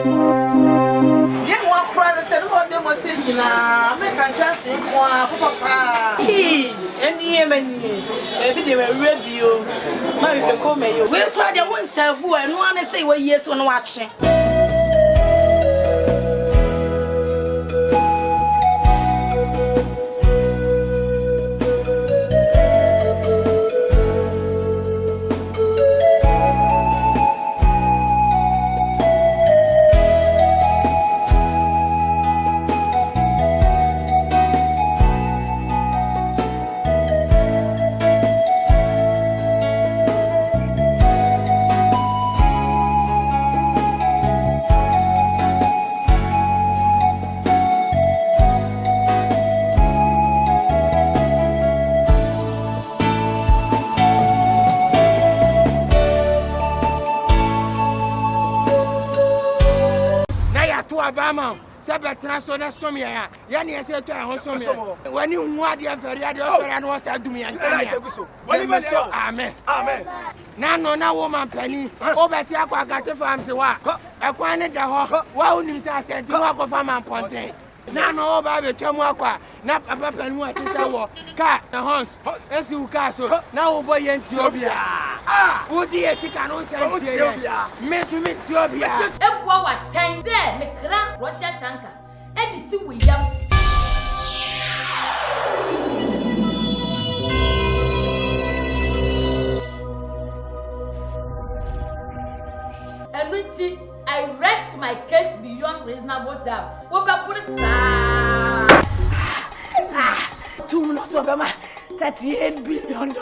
Get one friend and said, what they were saying, make a chance in Papa. And maybe they were review. Maybe they call me. We'll try the one self who and want to say, well, yes, on watching. Obama, Sabatina Sona Somia, Yanni said to our Somia. When you want the affair, and was to me and so, amen. Amen. Now, woman Penny, overseer got the farm, so I wanted the hawk, why wouldn't you say to walk of Farmer Ponte? Now, no, Baby Tomwaka, not a papa and what is our cat, the horse, as you castle, now boy and Tobia. Ah, would dear, she can also Tobia. Miss me, Tobia. And what time there, make crank Russia tanker. And you see, we young. And I rest my case beyond reasonable doubt. What about $2 million, $38 billion.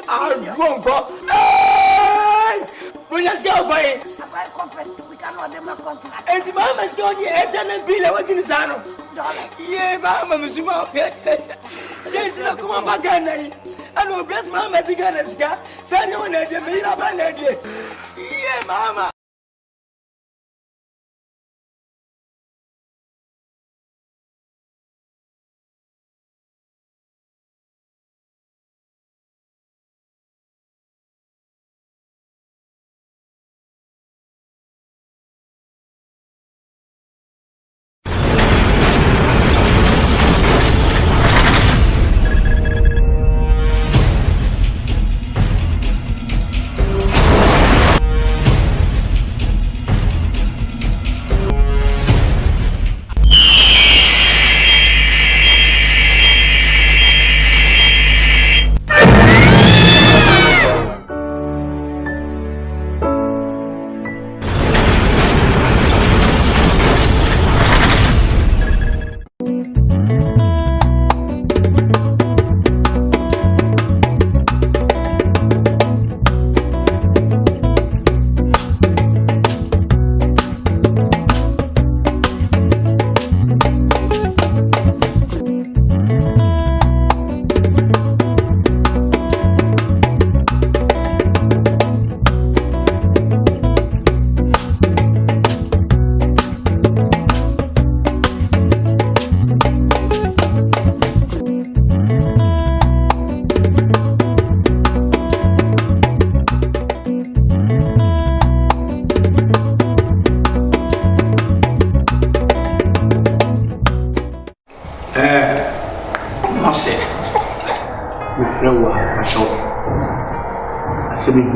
I'll go. Hey! We just go for it. I confess, we cannot have a contract. And the mama's going to get $10 billion. What can you say? Yeah, Mama, Miss Mom. There's no come on back. I will bless Mama to get us. Send you an idea. Yeah, Mama.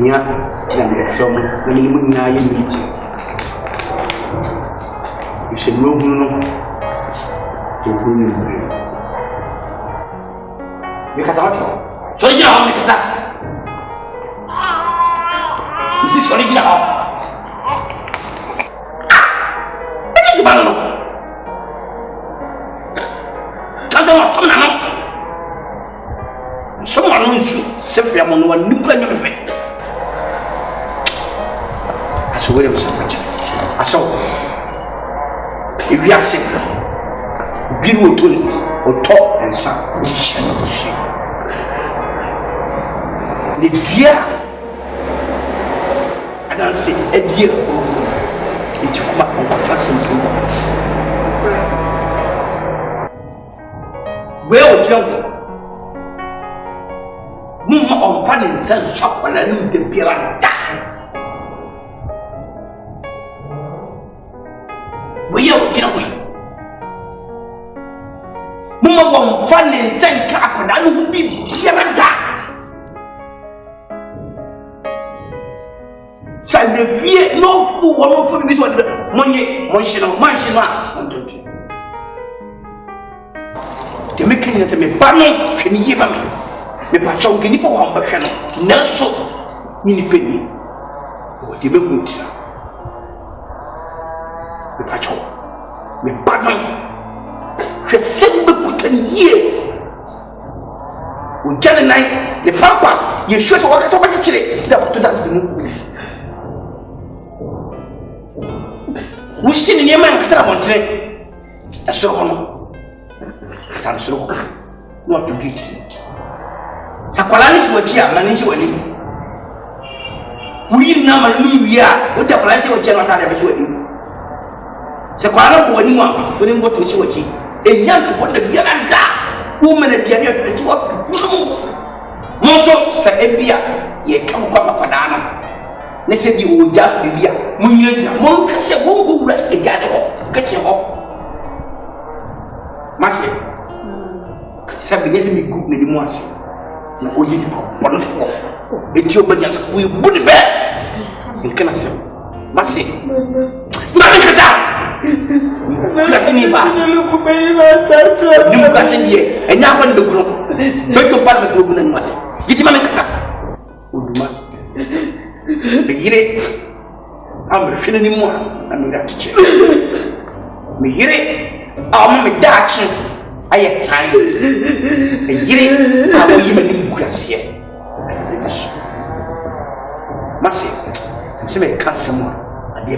Here, and the film, when you would now meet you. You said, no, to whom you bring. You cut out. So you know, Mr. This is solid. What is the battle? Someone wants you, Sophia Mono, and Nuclear effect. I wait a second. I saw if you are sick, be with you or talk and sound. The dear, I don't say a dear, it's from a fashion to well, Joe, Mumma on fun and send shop when I lose the piranha. We are getting Mama won't fun and send cap and I will be here and that. Send the fear no fool or for this one. Money, the making it a me banner can you give me? The patron can you put on the piano? Nelson, mini penny. What you will the patron, the banner. The same good year. When Jan and I, the pampas, you should walk at over today. That to that. We see the name of Tramonte. A song. Not to get Sapalanis were here, manage when we now hallelujah. What the place of General Service with him? Sapala, when you want, when you go to Chiwachi. A young one that you are that woman at the end of what Moso Sabia, ye come up a banana. They said you would just be here. Munyan, Monka, won't rest the gather, catch him up. Master Sabby doesn't be good anymore. No, we did one for it's your budget. We would be bad. You cannot say, Master. Kasiniba. Nimu kasindie. Enyapa ni bekuro. Beto parme kubuna ni mase. Jitima mekasa. Uduma. Begire. Amrishine ni mwa. Amira kiche. Begire. Ame dachi. Aye kai. Begire. Awo yime ni mukasiye. Mase. Mse kansa mwa. The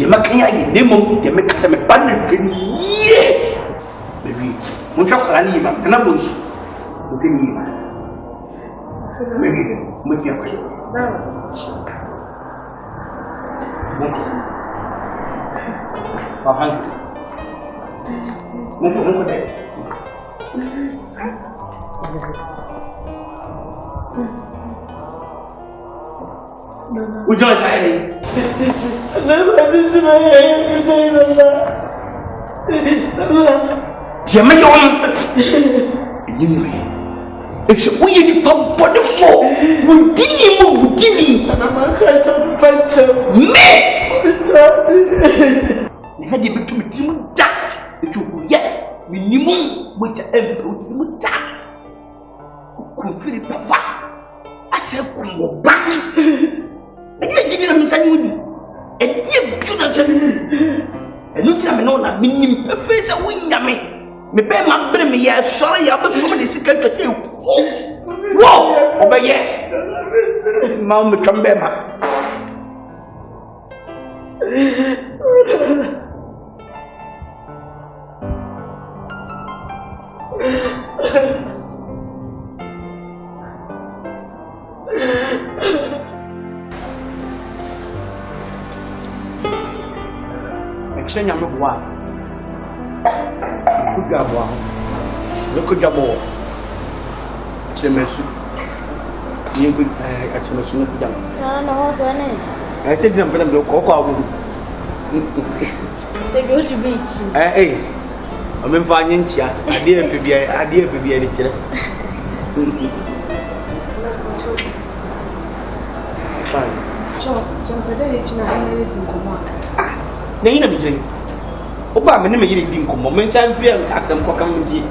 Macaya, the Nemo, the Macata, Bandit, yeah, maybe Munchakalima, and a bush. Maybe, with your question. We don't have any. If we are the pump for the four, we didn't me. Had you been to that, it would yet we knew with the emperor that could feel papa. I said, go back. I didn't tell you. And you couldn't tell me. And look at me, no, not meaning a face of wing at me. Me pay my brim, yeah, sorry, I'm so many secret to you. Whoa, over here. Mom, come back. Exchange of one. Good job, one. Look at your ball. Chemesu. You could actually look down. No, I think I'm going to go cocoa. Say go to beach. Hey, I'm in Vanyincha. I didn't be a little. Fine. Jump a day, and I need to come on. Name of drink. Opa, my name is Eating Moments and fear at them for community.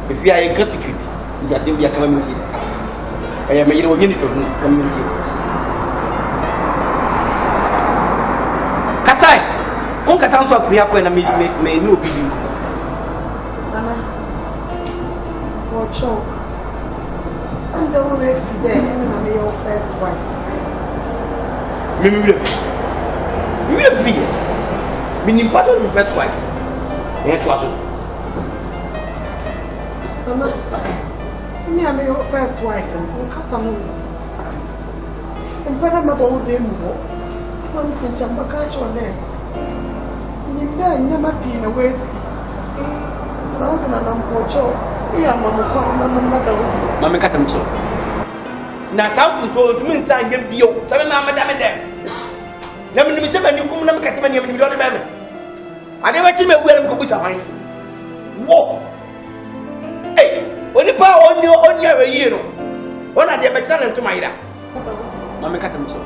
If you are a consecute, just if you are community, I am a unit of community. Kasai, one can answer free up when I may no be you. For sure. I'm the only day and I'm your first wife. You will be meaning part of the first wife. It was me, I'm your first wife, and Casamu. And Father, my old name, once in Chambakacho, and then you never been away. I'm for sure. Yeah, Mamma Catamso. Now, come control to me, sign your bio, 7 Madame. Let me say, you come and get me on the baby. I never see me wear a good wine. Whoa! Hey, when you power on your year, what are the better to my dad? Mamma Catamso.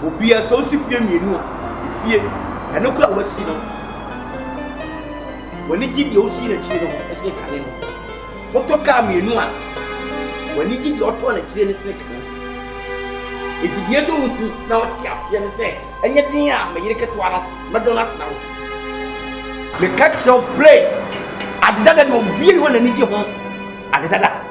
Will be a so severe, you know, fear, and no club was seen. When he did your senior children, as they can. What took me, you know, when he did your toilet, it's like. If you don't know what you say, and yet, you get to Madonna's now. The catch your play. I didn't know really when I need you home. I did that.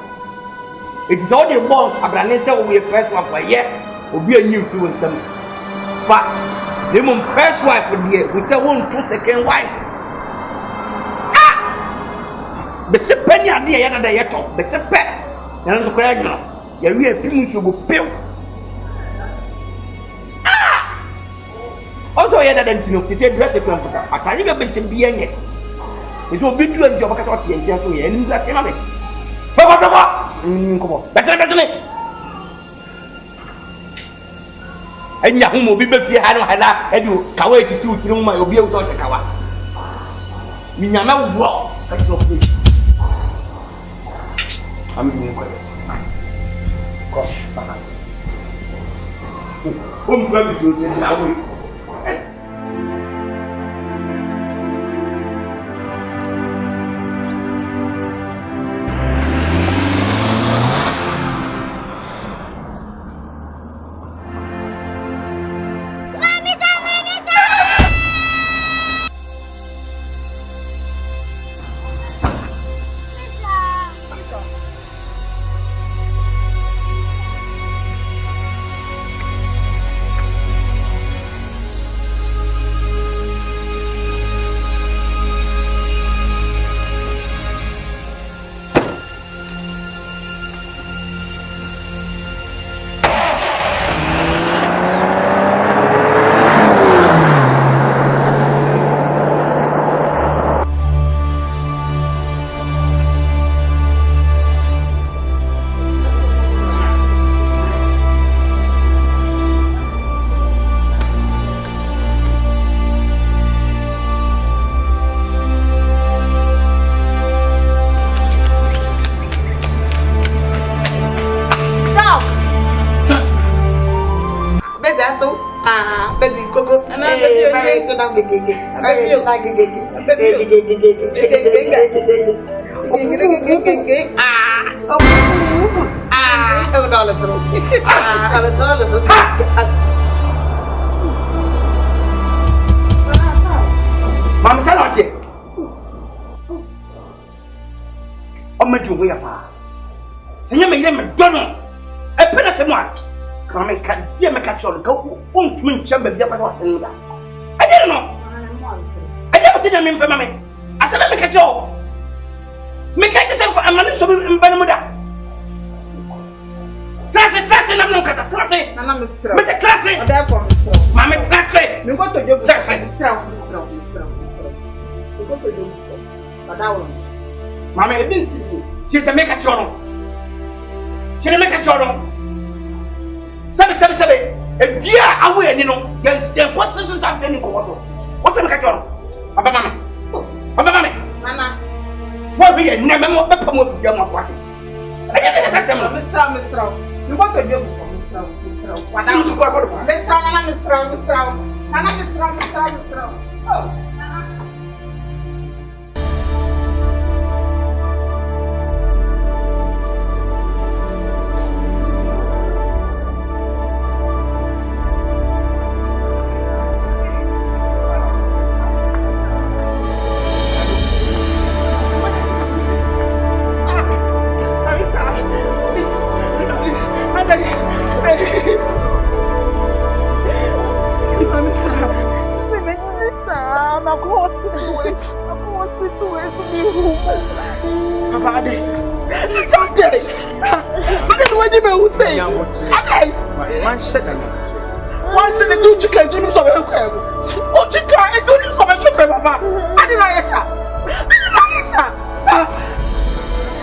It's all the balls. Abranesa will be a first one for a year, will be a new influence. But the first wife would be with a 1-2 wife. Ah! The penny idea that I talk, the pet. And the question, you really think you will pay. Also, I had to know if you dress a comforter. I can't even be a yet. It will be doing your pocket and gentle and that came of it. Come on, better. And Yahoo will be better. I don't have to do Kawai to 2 through my Obio to Kawa. Minama walk. I'm doing quiet. Whom can you do now? Mama said, I'm going to wait for her. Senior McDonald, a penny mark. Come and catch your go. Won't win chamber. I didn't know. I never did a mean for mammy. I said, make a job. Make it yourself a man so in Banamuda. Class, and I'm not cut a classy. But a classy, therefore, Mammy, classy. You got to do that. Mammy, I didn't see. She's the make a choro. She's the make a choro. 777. If you are aware, you know, there's the importance of any quarter. What do you make a choro? Abamame. Nana. What be a never more promote young party? I get it as a Mr. You want to do Mr. What I'm to go Mr. Oh. One said the two chickens do some help. Oh, chicken, I do some help, Papa. I didn't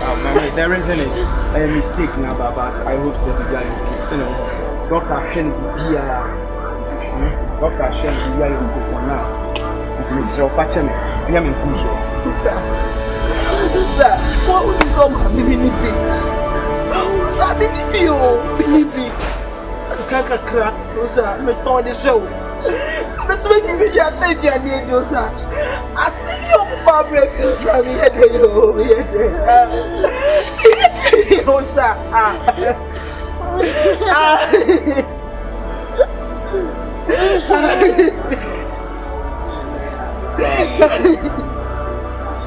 Mama, the reason is a mistake now, but I hope that the guy is Doctor Shen here. Doctor Shem, you are going to go now. It is self-patching. I am in full show. Sir, what would you so much believe me? Sir, believe you. Believe me. Can't crack. Sir, I'm on the show. I'm making me a thing you need, sir. I see you on my break, sir. We had you, sir.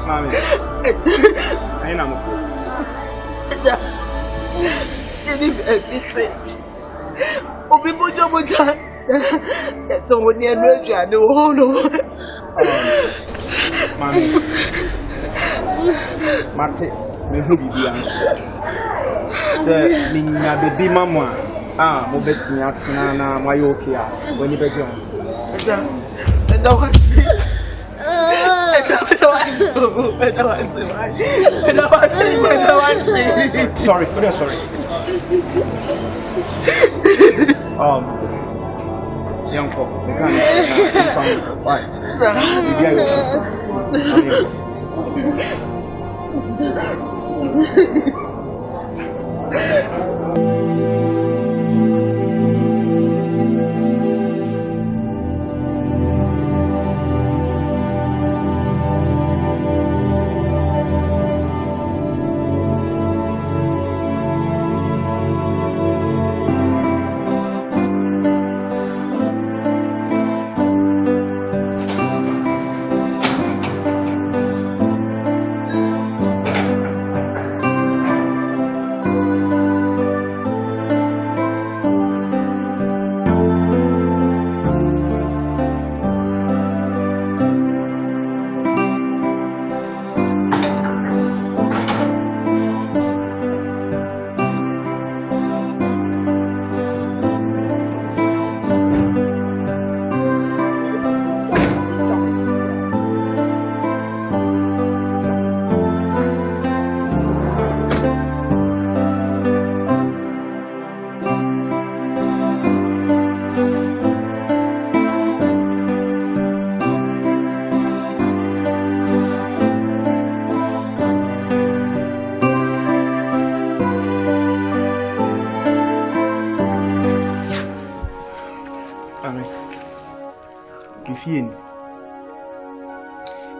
Mommy, I am not. It's only a nudge. I don't know. Mommy, Mate, me who be the answer. Sir, me na baby mama. Mo beti atina na my okay when you better. Sorry. Young couple, they can't why?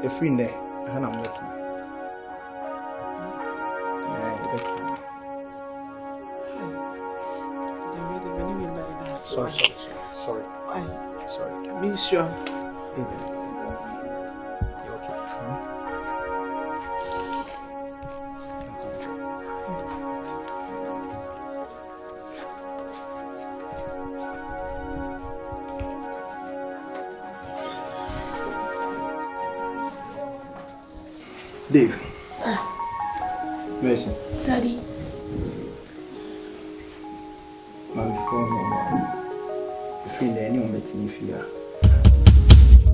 A friend there, and I'm waiting. Sorry. Be sure. You okay? Dave. Mercy. Daddy. My phone, the friend there, anyone betting if you are.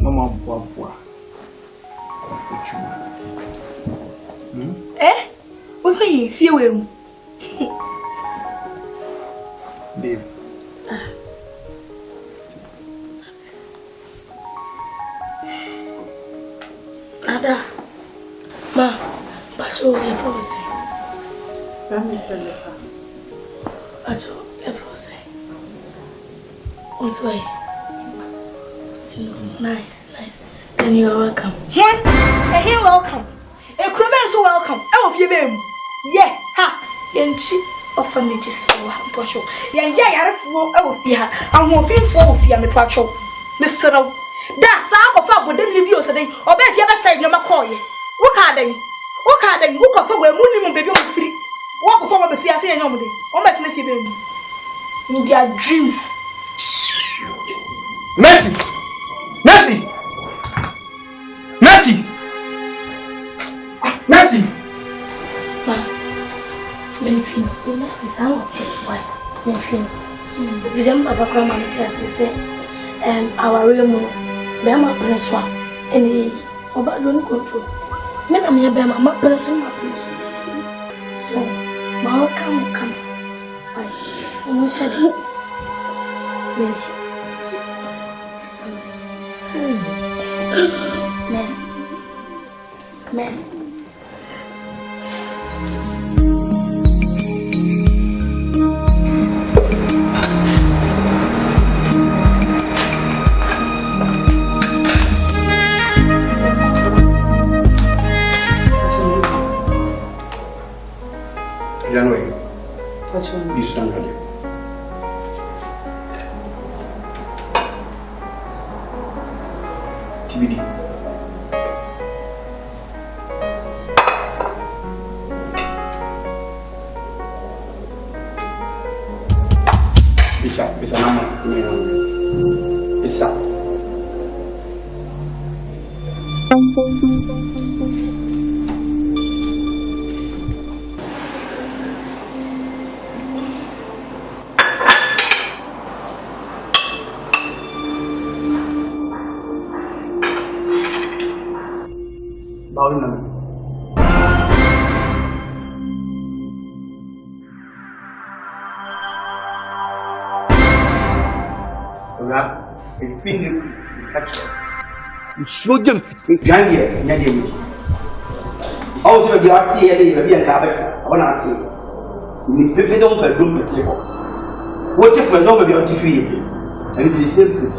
Mama, Bois. What's he feeling? Dave. Ada. Ma, Bacho, you're promising. Bacho, you're promising. Also, nice. And you are welcome. Here, welcome. A crewman so welcome. I will feel them. Yeah, ha. Yenchi orphanages for Bacho. Yeah, I will be her. I won't feel for fear me, Pacho. Mr. That's how of our wouldn't leave you today, or bet the other side, your McCoy. What are they? Who come for where Moon baby on free? Walk before the CSA and nobody. Or let me give in their dreams. Mercy! Ma, Menfin, Mercy sounds why? Menfin. Vision of a crime say, and our real moon, Bama Peninsula, and the about don't control. Men are mere Bama, my person, my place. So, my come. I said, Merci. Merci. January. You stand ready. TBD. Bisa nama bisa. Bawin naman. Ora, il film faccio. Il suo jump, gange, nyade mi. Aw so bi ati ya de bi an ka ba ona ati. Ni pepe don pe dum pe ko. Wo te fe don bi ati fi. And the same place.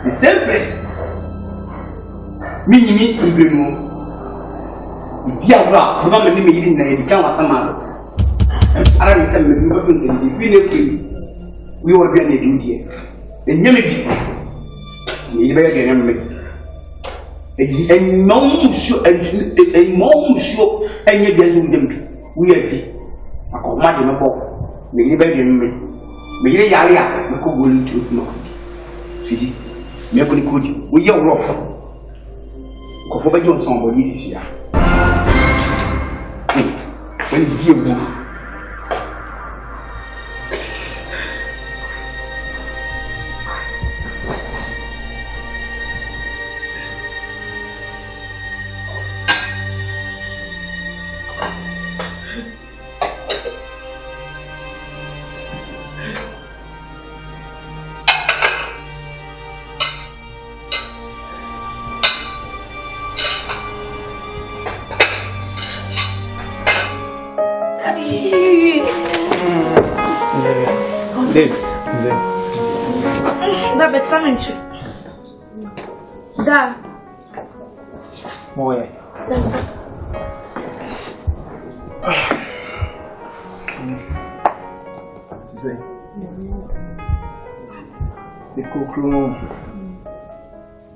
The same place. Minimi ibemu idia bra ba me ni me yiri na e kan wasama ara ni se me ni ko tun ni bi ne fi wi wo bia na di die enyame bi ni be ga nyame en mom sho enye bia ni ndem bi wi adi akoma de me bo me ni be ga me yiri yare ya me ko golu tu no fiji me ko ni ko di wo ye rough ko fo ba jo son bo ni sisi ya when die bu Da. Moje. Zé. The cook room.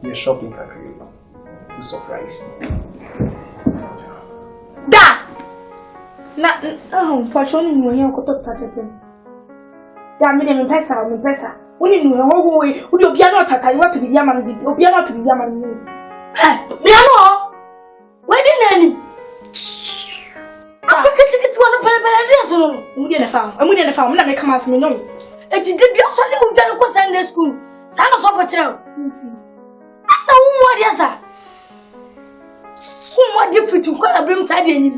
Your shopping factory. To surprise you. Da. Pachoni ni mwenye kutoka tete. Da mimi mpesa. Uni ni ho we, udi obi ana otaka ni wapi bibia man bibi, obi ana bibia man ni. Mi ano? We di nani? Apa kiti wana pele dia so no. Emu de na fa, na me kama asme no. Eti de bia so le udare ko Sunday school. Sa no so for chel. Ata wo dia sa. Wo dia fitu ko na brim sa dia ni.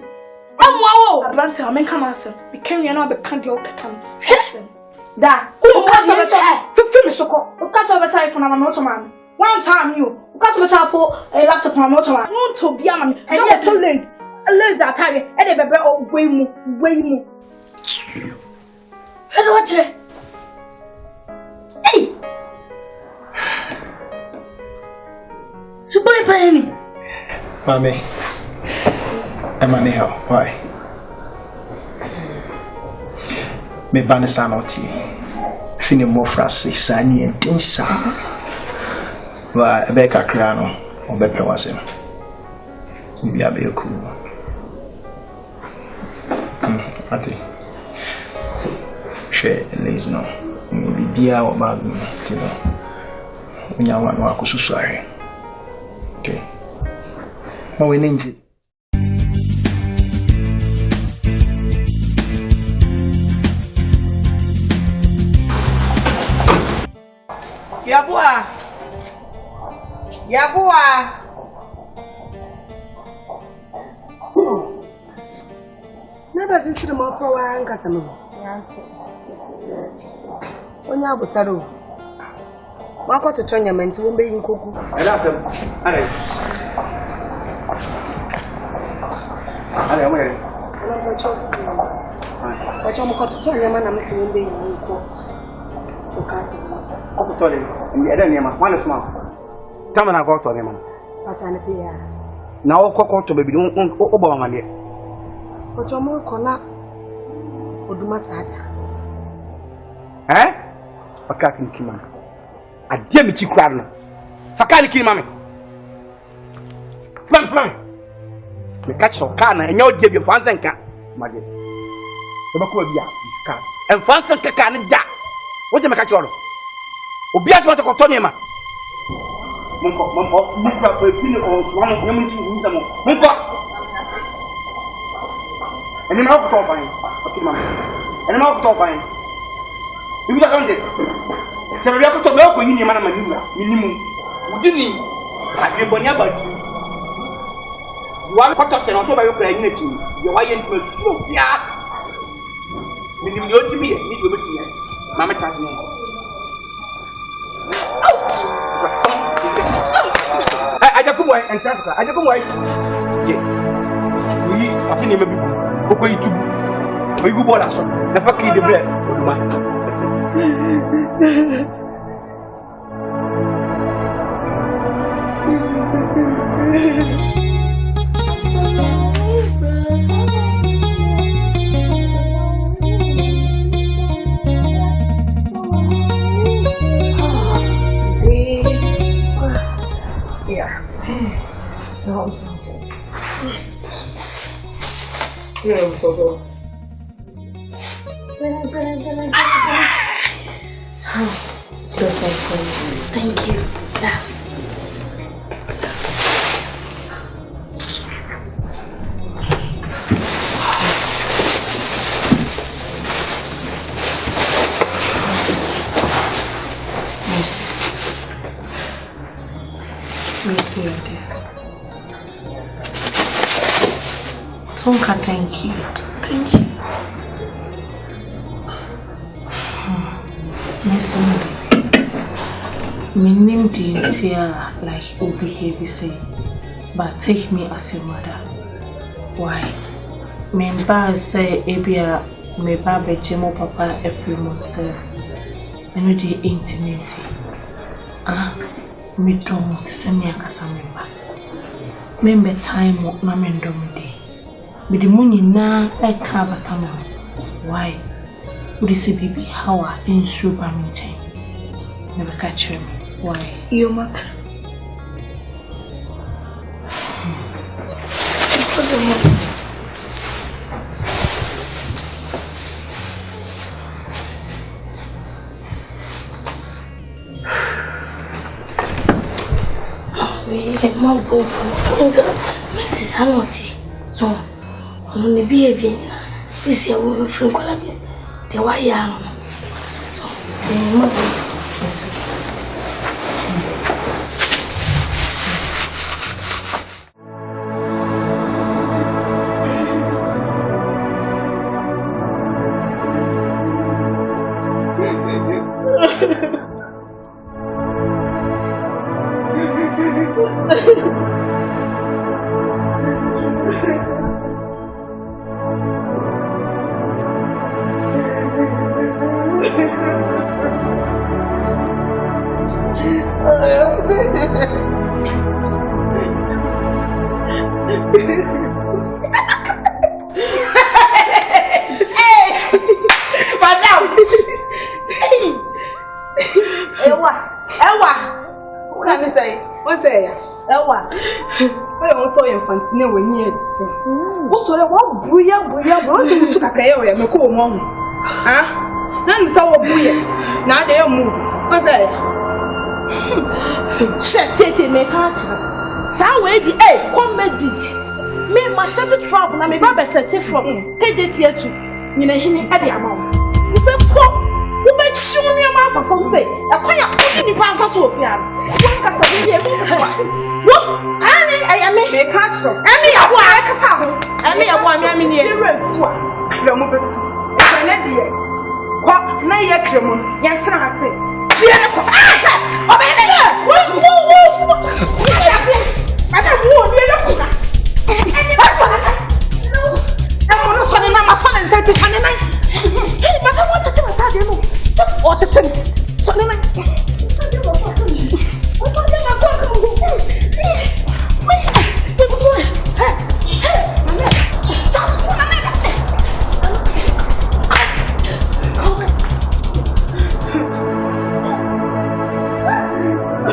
Amwa wo. Advance me kama asem. Me kan wi na be kan dia o kan. Da, ukaso beta fifi soko. Ukaso beta iPhone na moto man. One time you. Ukaso beta po laptop na moto man. Won't be am. E dey too late. Late that time. E dey bebe ogwe mu. Hello what? Hey. Suboy pa ni. Mami. Emani how? Why? Me bane sanoti fini mo frase sani entinsa wa ebe kakra no obepe wasem bi abe ku ati she lazy no bibia o ba tino unya wa no akususu are okay mo we ninji Yabua. Never visit more for one customer. Onya butaro. Wa ko to tonya menti wo be yin koku. Ala tam. Ala. Ala mo ye. Wacha mo ko to tonya ma na me se wo be yin ko. O ka se. Ko to tole. Ndi ada ne ma. Wala sma. Tama na ko to ne ma. Wacha ne pe ya. Na wo ko to be bi o bo ma ne. Wacha mo ko na oduma sada. Fakati ni kima. Adie mi chikura no. Fakani kima me. Plan. Me catch so kana enye odie bi fansa nka. Mage. So bako bia iska. En fansa nka kana da. Wo je me catch oro. Obi aso to koto ne ma. Monko, mukra ko fini o wano nyamu nti wuta mo. Monko. Eni ma ko to ban. Fakima me. Eni ma ko to ban. Ibu tak konde. Sebab aku tu bawa kau ini mana mana minimum. Ujung ni, ada banyak baju. Jual kotak senang tu bawa kau ini tu. Jual yang tu semua. Minimum dua tu biar, ni dua betul. Mama tak ni. Ada aku buat, entah apa. Ada aku buat. Je. Ini apa ni mesti buku. Kau itu. Kau itu buat asal. Dapat kiri dia berat. Rumah. Yeah. No. Yeah, so Feels like home. Thank you. Yes. Merci, dear. Tonka, thank you. Thank you. Yes, my name didn't hear like Obi Heavy say, but take me as your mother. Why? Me ba say Abia me ba be jemo papa every month. I know the intimacy. Me don't say me akasa member. Member time na me ndom dey. Me the money na I cover come. Why? Would you say baby how I in super minche? Never catch me. Why? You matter. My boyfriend, Mrs. Hamilton. So, maybe again, this year we will film Columbia. The why young. So, my Shit, me catch. Somewhere the comedy. Me must set it trouble. Na me ba set it from. Take it here to. You know him at the amount. You be come. You be show me amount for something. I can't put in the pants to offer. One can say here. What? I am me catch. I me a boy. I can have. I me a boy. I me near. I don't move it. I na ye kremo ya tra ha se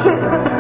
Ha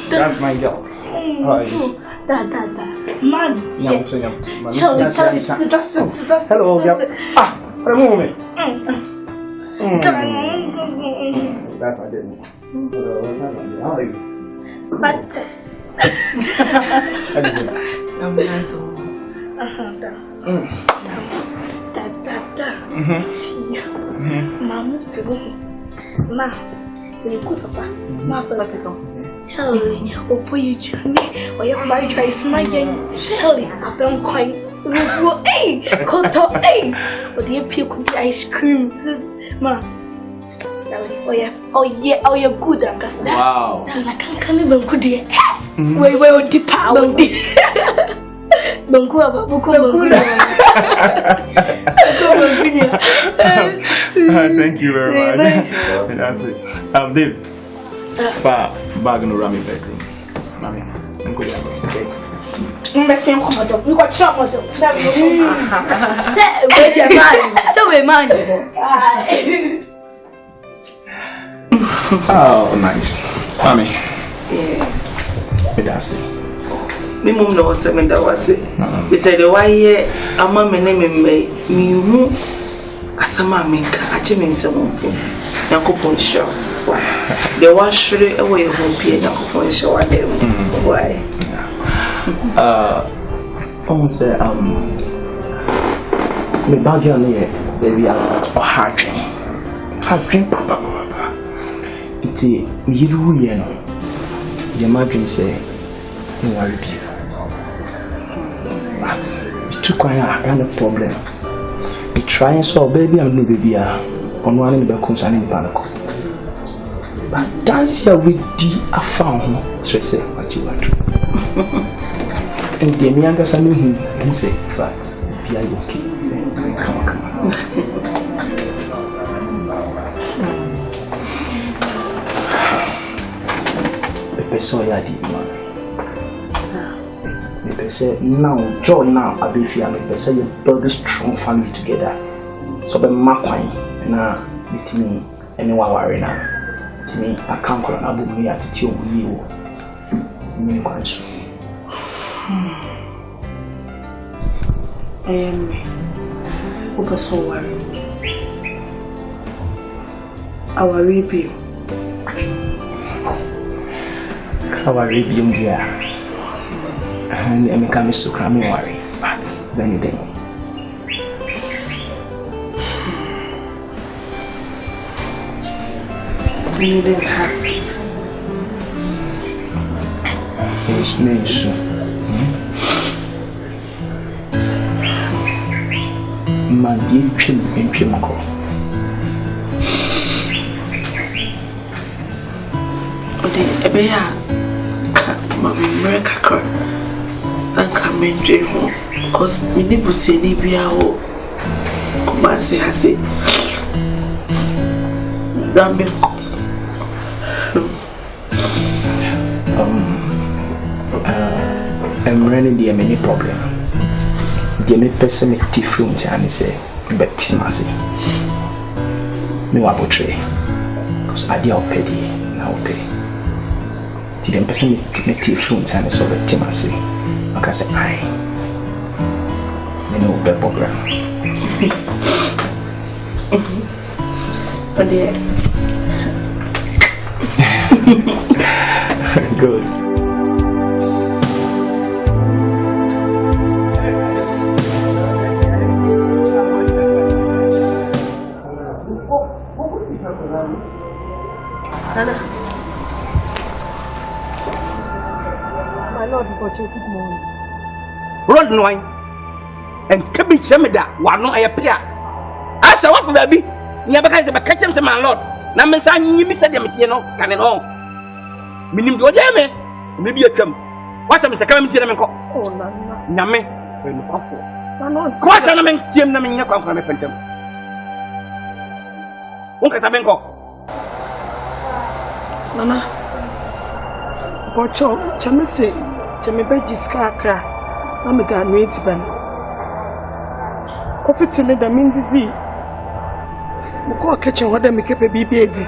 That's my girl. How are you? Da. Man. Hello, girl. Remove me. That's my girl. How are you? Batas. I'm not. See, Mama, Ma, you cook, Papa. Ma, Charlie, or put you Johnny, or your marriage is my game. Charlie, I don't quite. Hey, Koto, hey, or the appeal could be ice cream. Ma, oh you're good, Uncle. Wow. I can't even good. Wait, the power. Thank you very much. That's it. Dave. Bag no rami bedroom. Mommy, I'm good. Okay. We got trouble. So we man. Oh, nice. Mommy. Yes. That's it. Me mum no was seven that was it. We said the why I'm a name me asama minka achime nsem yakopon show. The one shre away home pie yakopon show adem. Why? Say me bag you on baby hard dream papa. It's you no. Your imagine say you worry you. But it took quite a kind of problem. We try and solve baby and no baby on one in the concerning panic. But that's here with the found so say what you want. And the younger son who say fact be okay. Come on. The person ya di man. They say now joy now abefia me say you build a strong family together. So be makwan na bitimi ene waware na timi akan na bu mi atiti o yi o. Mi kwan so. Who so worry? Our review. Our review here. And I make so cramming worry, but then you didn't. You didn't have. It's nice. Man, you chin in Pimco. A bear, Mammy America. And come in home because we never see any beer. Come and say, I say, damn it. I'm running the many problem. The only person make tea film and say, but Timasi. No, I betray because I did pay now pay. The only person make tea film and so but Timasi. Like I said, I know the program. But yeah. Good. Nana. My lord, good morning. Rod no wine. And kebi semeda wa no ayapia. Asa wa for baby. Nya baka se baka chem se my lord. Na me sa nyi mi se de metie no kan no. Minim do de me. Me bi atam. Wa se me se kan metie na me ko. Oh nana. Nyame we no kwafo. Nana. Ko sa na me tiem na me nya kwafo na me fentem. Won ka ta ben ko. Nana. Bocho, chame se, chame beji skakra. Na me ga no etiban. Kopiti me da mindizi. Mo ko kitchen ho da me kepe bibi edi.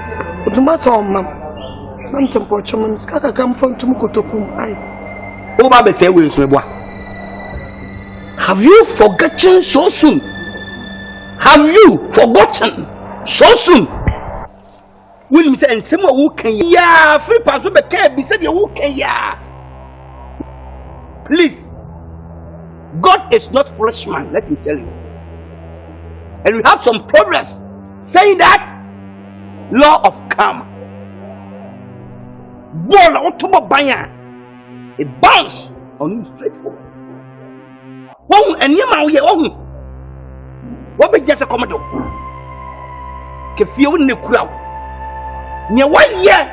Oduma so mam. Mam some pochum skaka kam from tumukotokum ai. O ba be say we so eboa. Have you forgotten so soon? Have you forgotten so soon? Will say and some who can ya free pass be can be said you can ya. Please. God is not foolish man, let me tell you. And we have some problems saying that law of karma. Ball automa banya. It bounce on you straightforward. Wong and yama we wong. What be just a commando? Kefi won ne kura. Nya 1 year.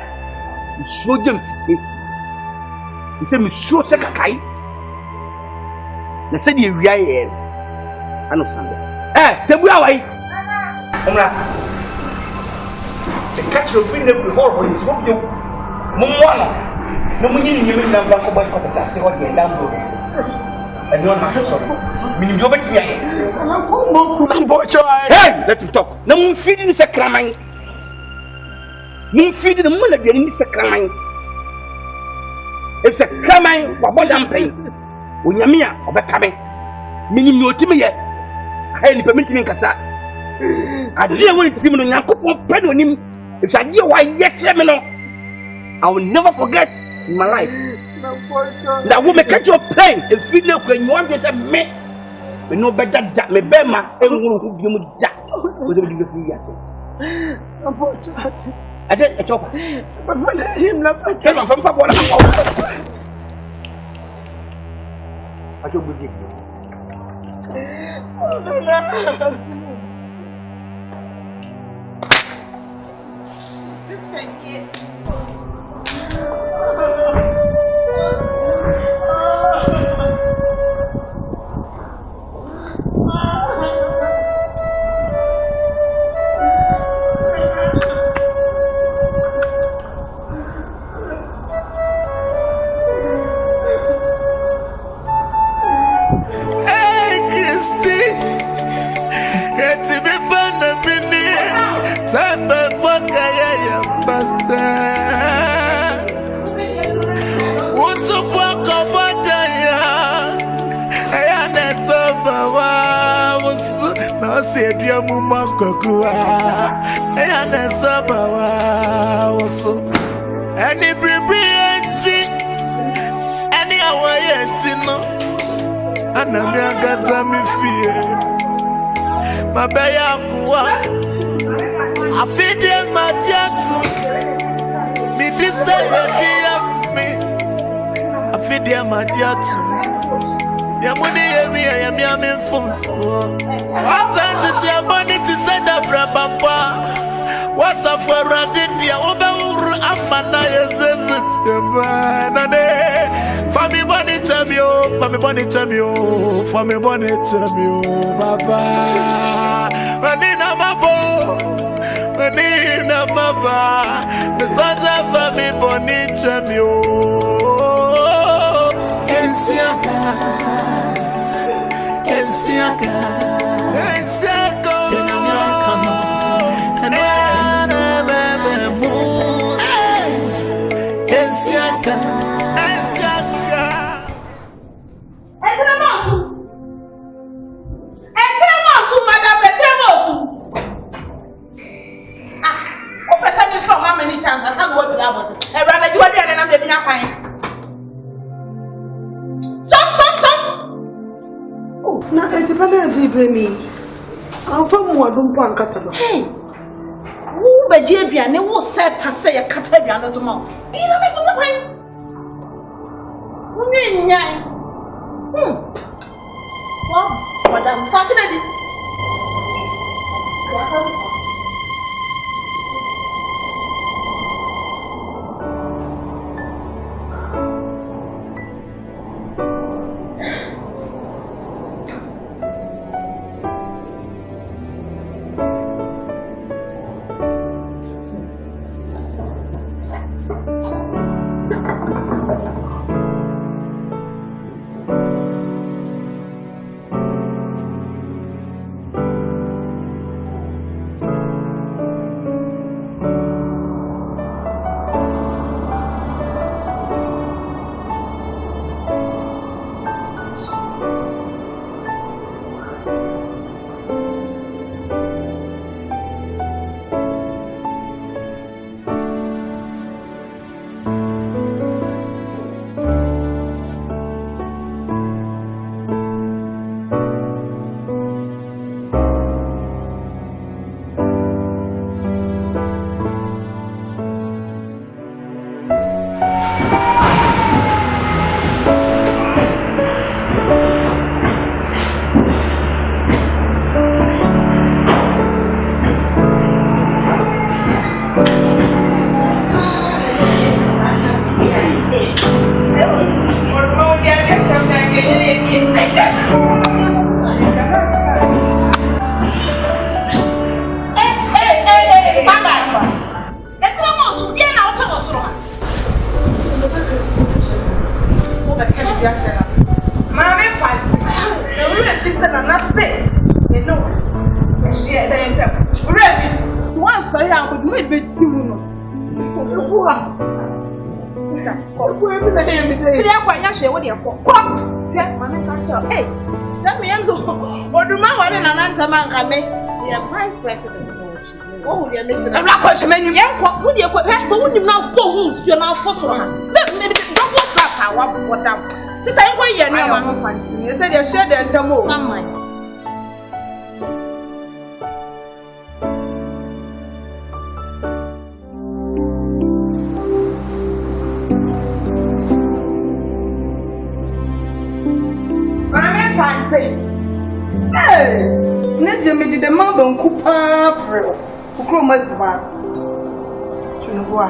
You show them. You say me show se kakai. Na say the area here. I know stand. Tebu awai. Omra. The catch of free them before for this what you. Mumwana. No munyi ni yemi na blanco boy ko sa se what you down road. And no man sorry. Minim do bet here. Hey, let him talk. Na mun feed ni sakraman. Mun feed ni mun la bi ni sakraman. If sakraman wa bodam pay. Onyamia obekame. Minim no otimi ye. Hey, ni permit me nkasa. Ade won timi no Yakobon pe no nim. If I dey why yet me no, I will never forget in my life. That woman catch your pain and feel no when you want to say me. We no better that me be ma e won hu bi mu da. We do be free yet. I don't chop. But him na fa tell from papa na papa. I don't believe you. Any brilliancy, any away, no, and I'm a me fear. My baya, I feed them my tattoo. Me decide me, I feed them my tattoo. Yamuni yemi yemi yami fums. Asante si abani ti sada brabamba. Wasa for radidia oba uru amana yezesu tema nane. Fami boni chamio, fami boni chamio, fami boni chamio, baba. Manina mabo, manina maba. Misaza fami boni chamio. ENSI. Na etipana adibremi. Amfa mu adum po ankata no. Hey. Wo ba di aduane wo se pase ya kata aduane zo ma. Bi na me fun kwan. Wo ni nyan. Wow, madam, sa ti di. Yashana. Mammy, fine. The real sister and not say. You know. She had ready. Once I have with me, but you know. Hey, that means what do my one and another man can make? Yeah, vice president. Oh, you're making a black menu. What would you put her so would you now go home? You're now for so long. Let me don't slap her. What up? Sit down where you're not fancy. You said you're sure there's no more. Come on. Hey, Nedja me did the mother coop April. Who grew much bad. Chunua.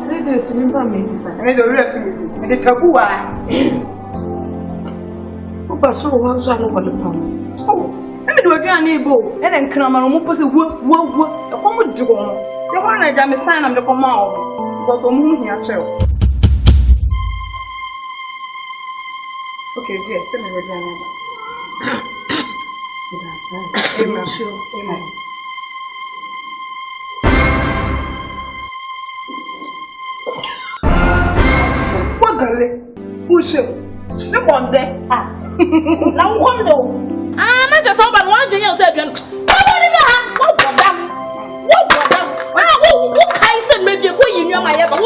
I didn't see him from me. I made a refuge. And the taboo. But so was I over the pump. Oh, let me do a gun able. And then come on, who was a whoop. The home would do on. The one I damn a sign of the command. But the moon here, too. Okay, dear, tell me what you're doing. Amen. Amen. What girl? Who's it? Step on there. Now what though? Not just about one thing you said. What I said maybe a boy in your eye, but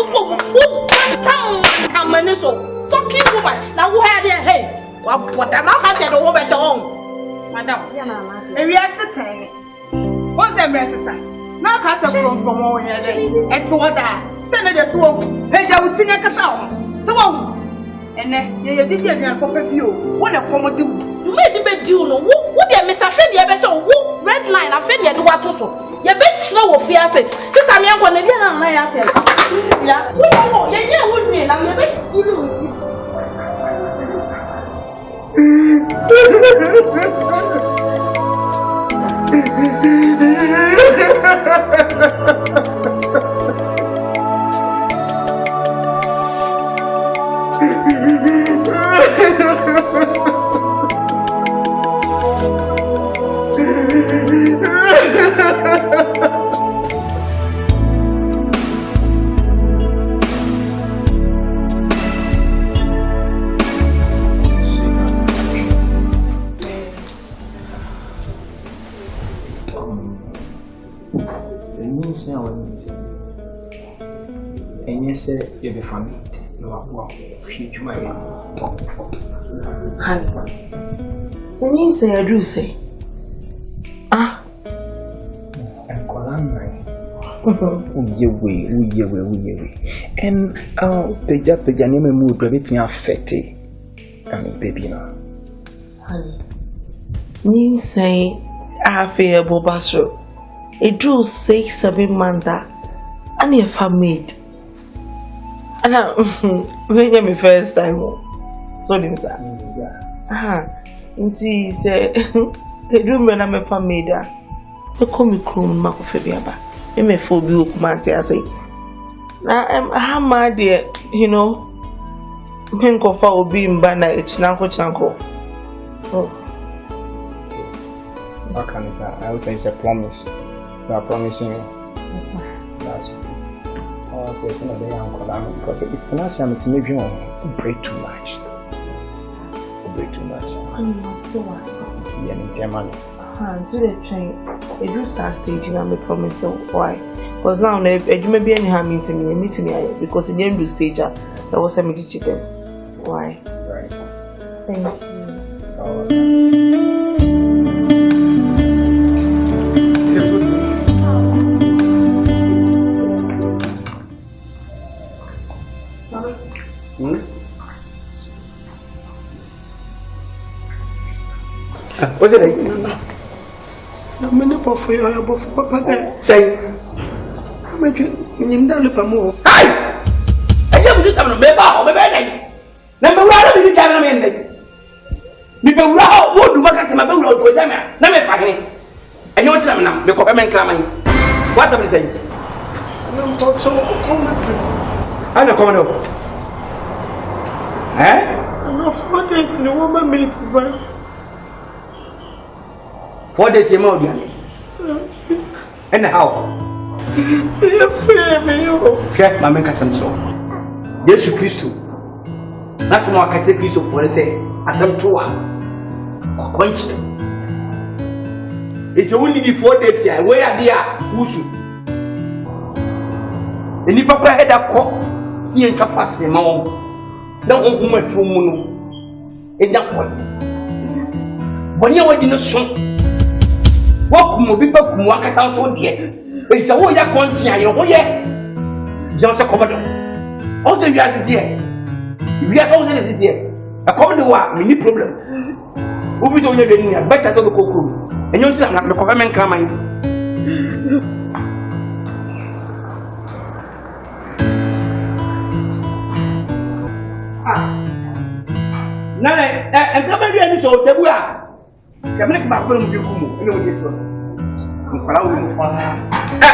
how many so fucking woman? Now who had their head? What am I said over at home? Madam, and we are sitting. What's the message? Now, cast from over here, and to what I send it to home. Hey, I would sing a castle. To home. And then you did your proper view. What a former do. You made the bed, you know. What you miss a friend, you better red line. I feel you do what also. You bet snow of fiat. Just I'm young one again. I'm like, yeah, we don't know. Yeah, wouldn't me. I'm a bit. And yes, sir, you'll be funny. No, future my honey. And you say, I do say, ah, and Colan, we and Pejanima mood prevents me affected. I mean, baby, no. Honey, you say, I fear Bobasso. It drew 6-7 months and if I made. And I when you first time. So this inti say it drew me na me family da. E call me chrome makofabiaba. E me phobi okuma say. Na how mad there, you know. When kofa obi mba na chanko. Oh. Akan, I would say it's a promise. You are promising me. That's good. Also, it's not very uncommon because it's not something to make you break too much. Break too much. I'm not so awesome. It's any time. To the train, it do start staging and me promise why? Because now, if you may be any harm meeting me because it didn't do stage. There was a meeting them. Why? Right. Thank you. What's it like? No, many for you, I have Papa. Say, I'm making him down for more. Hey! I just do something, maybe I'll be better. Number one, I'm in the Ghanaian. People would do what I'm about to them. Never fucking. And you're telling them, the Copaman clamming. What am I saying? I'm not so common. I don't come over. No, 4 days in a woman minutes. 4 days in a month. And how? You're free, me. Check my make some so. Yes, Christ. That's more I can take you for say. As I'm to one. Quench. It's only the 4 days here. Where are they? Who's you? And if I had a cock, he ain't capacity, mom. Don't open my phone. In that point. When you were in the sun, what will be back from one account on here? It's a way I can't see your way. Just a commodore. All the years there. We are all there. A common war, many problem. Who we don't have better to the cocoa. And you don't have the government coming. Now, and come here, so the way. Can make my phone you come. You know this one.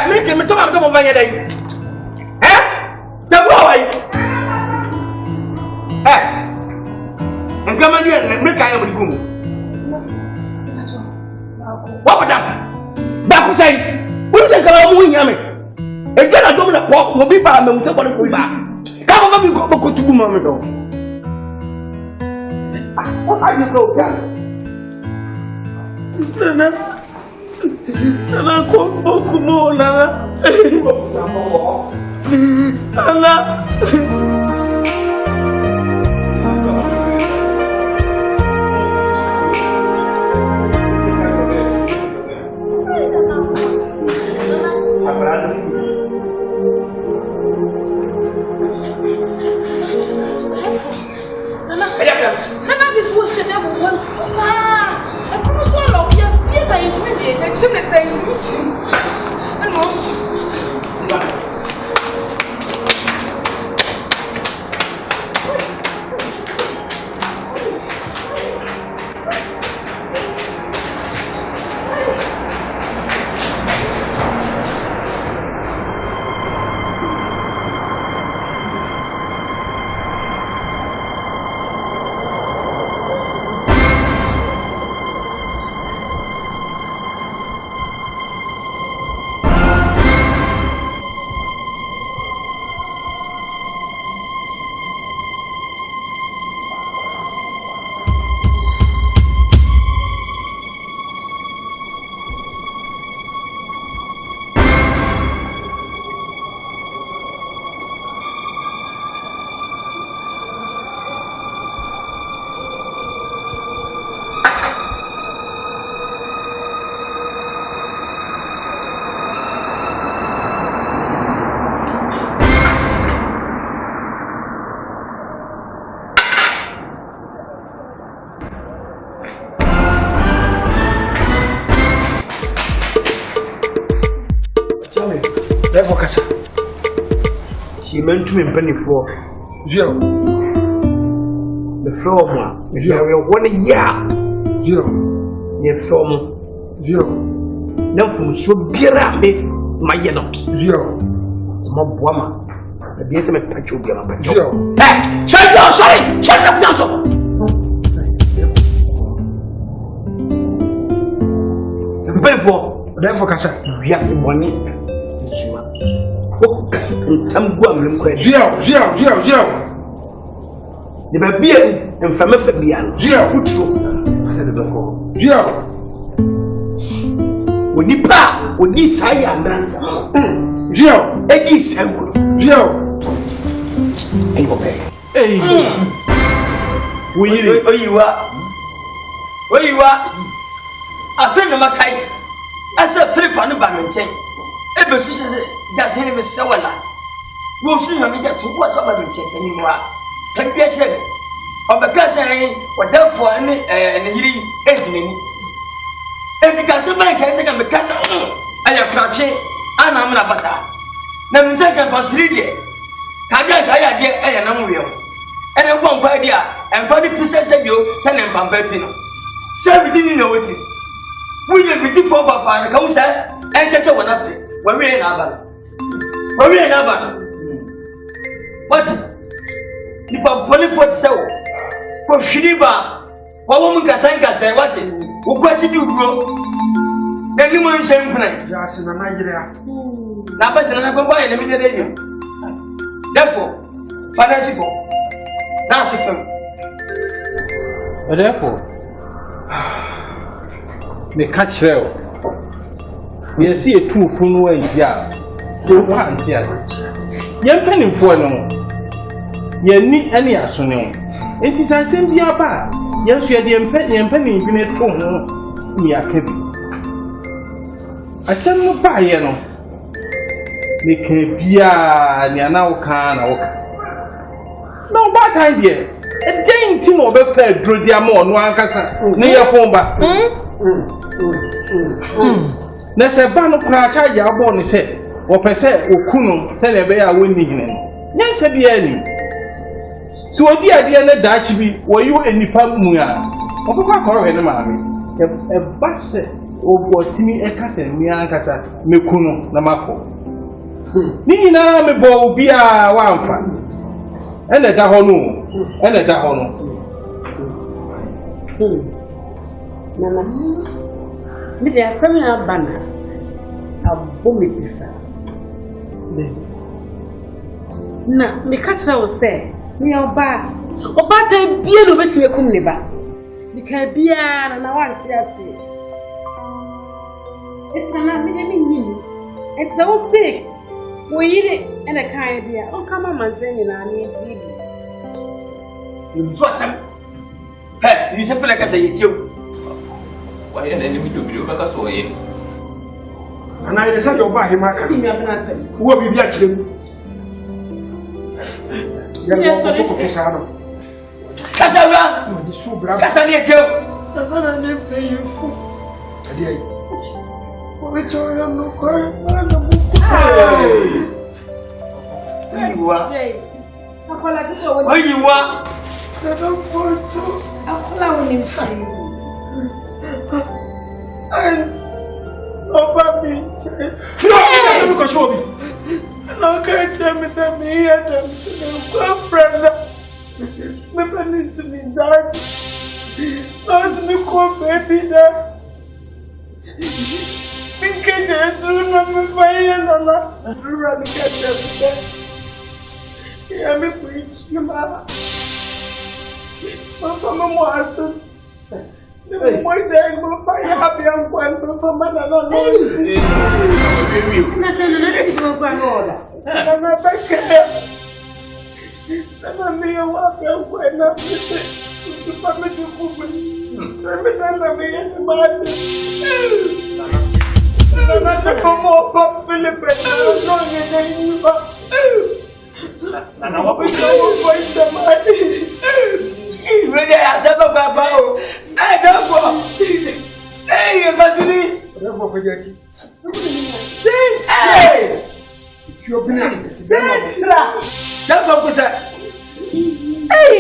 Make him talk about my day. Eh? The boy. Eh? And come on here and make I have the room. What was that? That was saying, we think about moving yammy. Again, I don't know what will be by me with somebody for back. Come on, we go to Mummy. What are you so young? Nana ko okumo nana. Nana. Nana bi wo se na wo sa. I promise you love you. Yes, I agree. It's in the thing. I know. Therefore, Casa. She meant to me penny for zero. The floor, you have 1 year. Zero. The from zero. Now from so beer, my yellow. Zero. My woman. The BSM patch will be on my zero. Hey, shut up, sorry, shut up now. Therefore, Casa, we have some money. I'm going to zero. The baby and family beyond zero. Zero. When you pass, when you say I'm ransom. Zero. It is zero. Okay. Hey. Where you are? A friend of my kind. I said, Philip and the Bannon chain. Ever since that's him a sewella. We'll soon have to watch about the check anymore. Can you get it? Of the cousin, or therefore, and he ain't any. If the cousin can second the cousin, I am crouching, and I'm a bassa. Then second for 3 days. Kaja, I am real. And I won't buy idea, and body princess of you, send him from Bertino. So we didn't know it. We will be for Papa, come, sir, and get over nothing. We're in Aban. What? nipa boni for tsew ko hwiriba wa wo mun kasan kasan wate wo kwa ti du bro na ni mo nsem kuna ya se na Nigeria na ba se na ko ba ye na mi de de therefore fanatico that's it therefore me catch reo ye see a two funu wa ntia ko pa ntia ye mpanimfo no ye ni ani asone o enti sansem bia ba ye so ye de mpanim bi ne to ho ni akabi asem no ba ye no me ka bia ni ana wo ka na wo ka no ba time there again ti no be fa dro dia ma ono ankasa ne ye fon ba na se ba no kra cha ya bo ni se wo pese okunu se le be ya woni hine no nyanse bia ni so odi ade na dachi bi wo yu enipa mu a okwa koro he ne ma me e ba se obotimi e kasa mi ankasa mekunu na mafo ni na me bo obi a wa amfa ene da ho no Nana, me de asami abana abo me bisa. Na me katra wo se, me oba ta bia no betime kum ne ba. Me ka bia na wanti ase. It's na me de me nyi. It's so sick. Wo yire ene kan bia, on kama manzeni na ani di. You so asem. Hey, you say feel like I say it you. Why are they looking to be over so in? And I decided to buy him a car. Who will be the actual? Yes, Casara, Casania, I'm going to pay you for. Which I am not quite. You are. Where you are? I don't want to. I'll allow him to. And over me, because show me. No, can't tell me that me and them girlfriend. Maybe needs to be done. Not me call baby there. Thinking there's no fire and not run get them. Yeah, me preach you, mama. Mama was. The boy there will find happy and one from another. Ready as ever, Baba. I don't go. Hey, you Baduri. Hey, you're being a hey,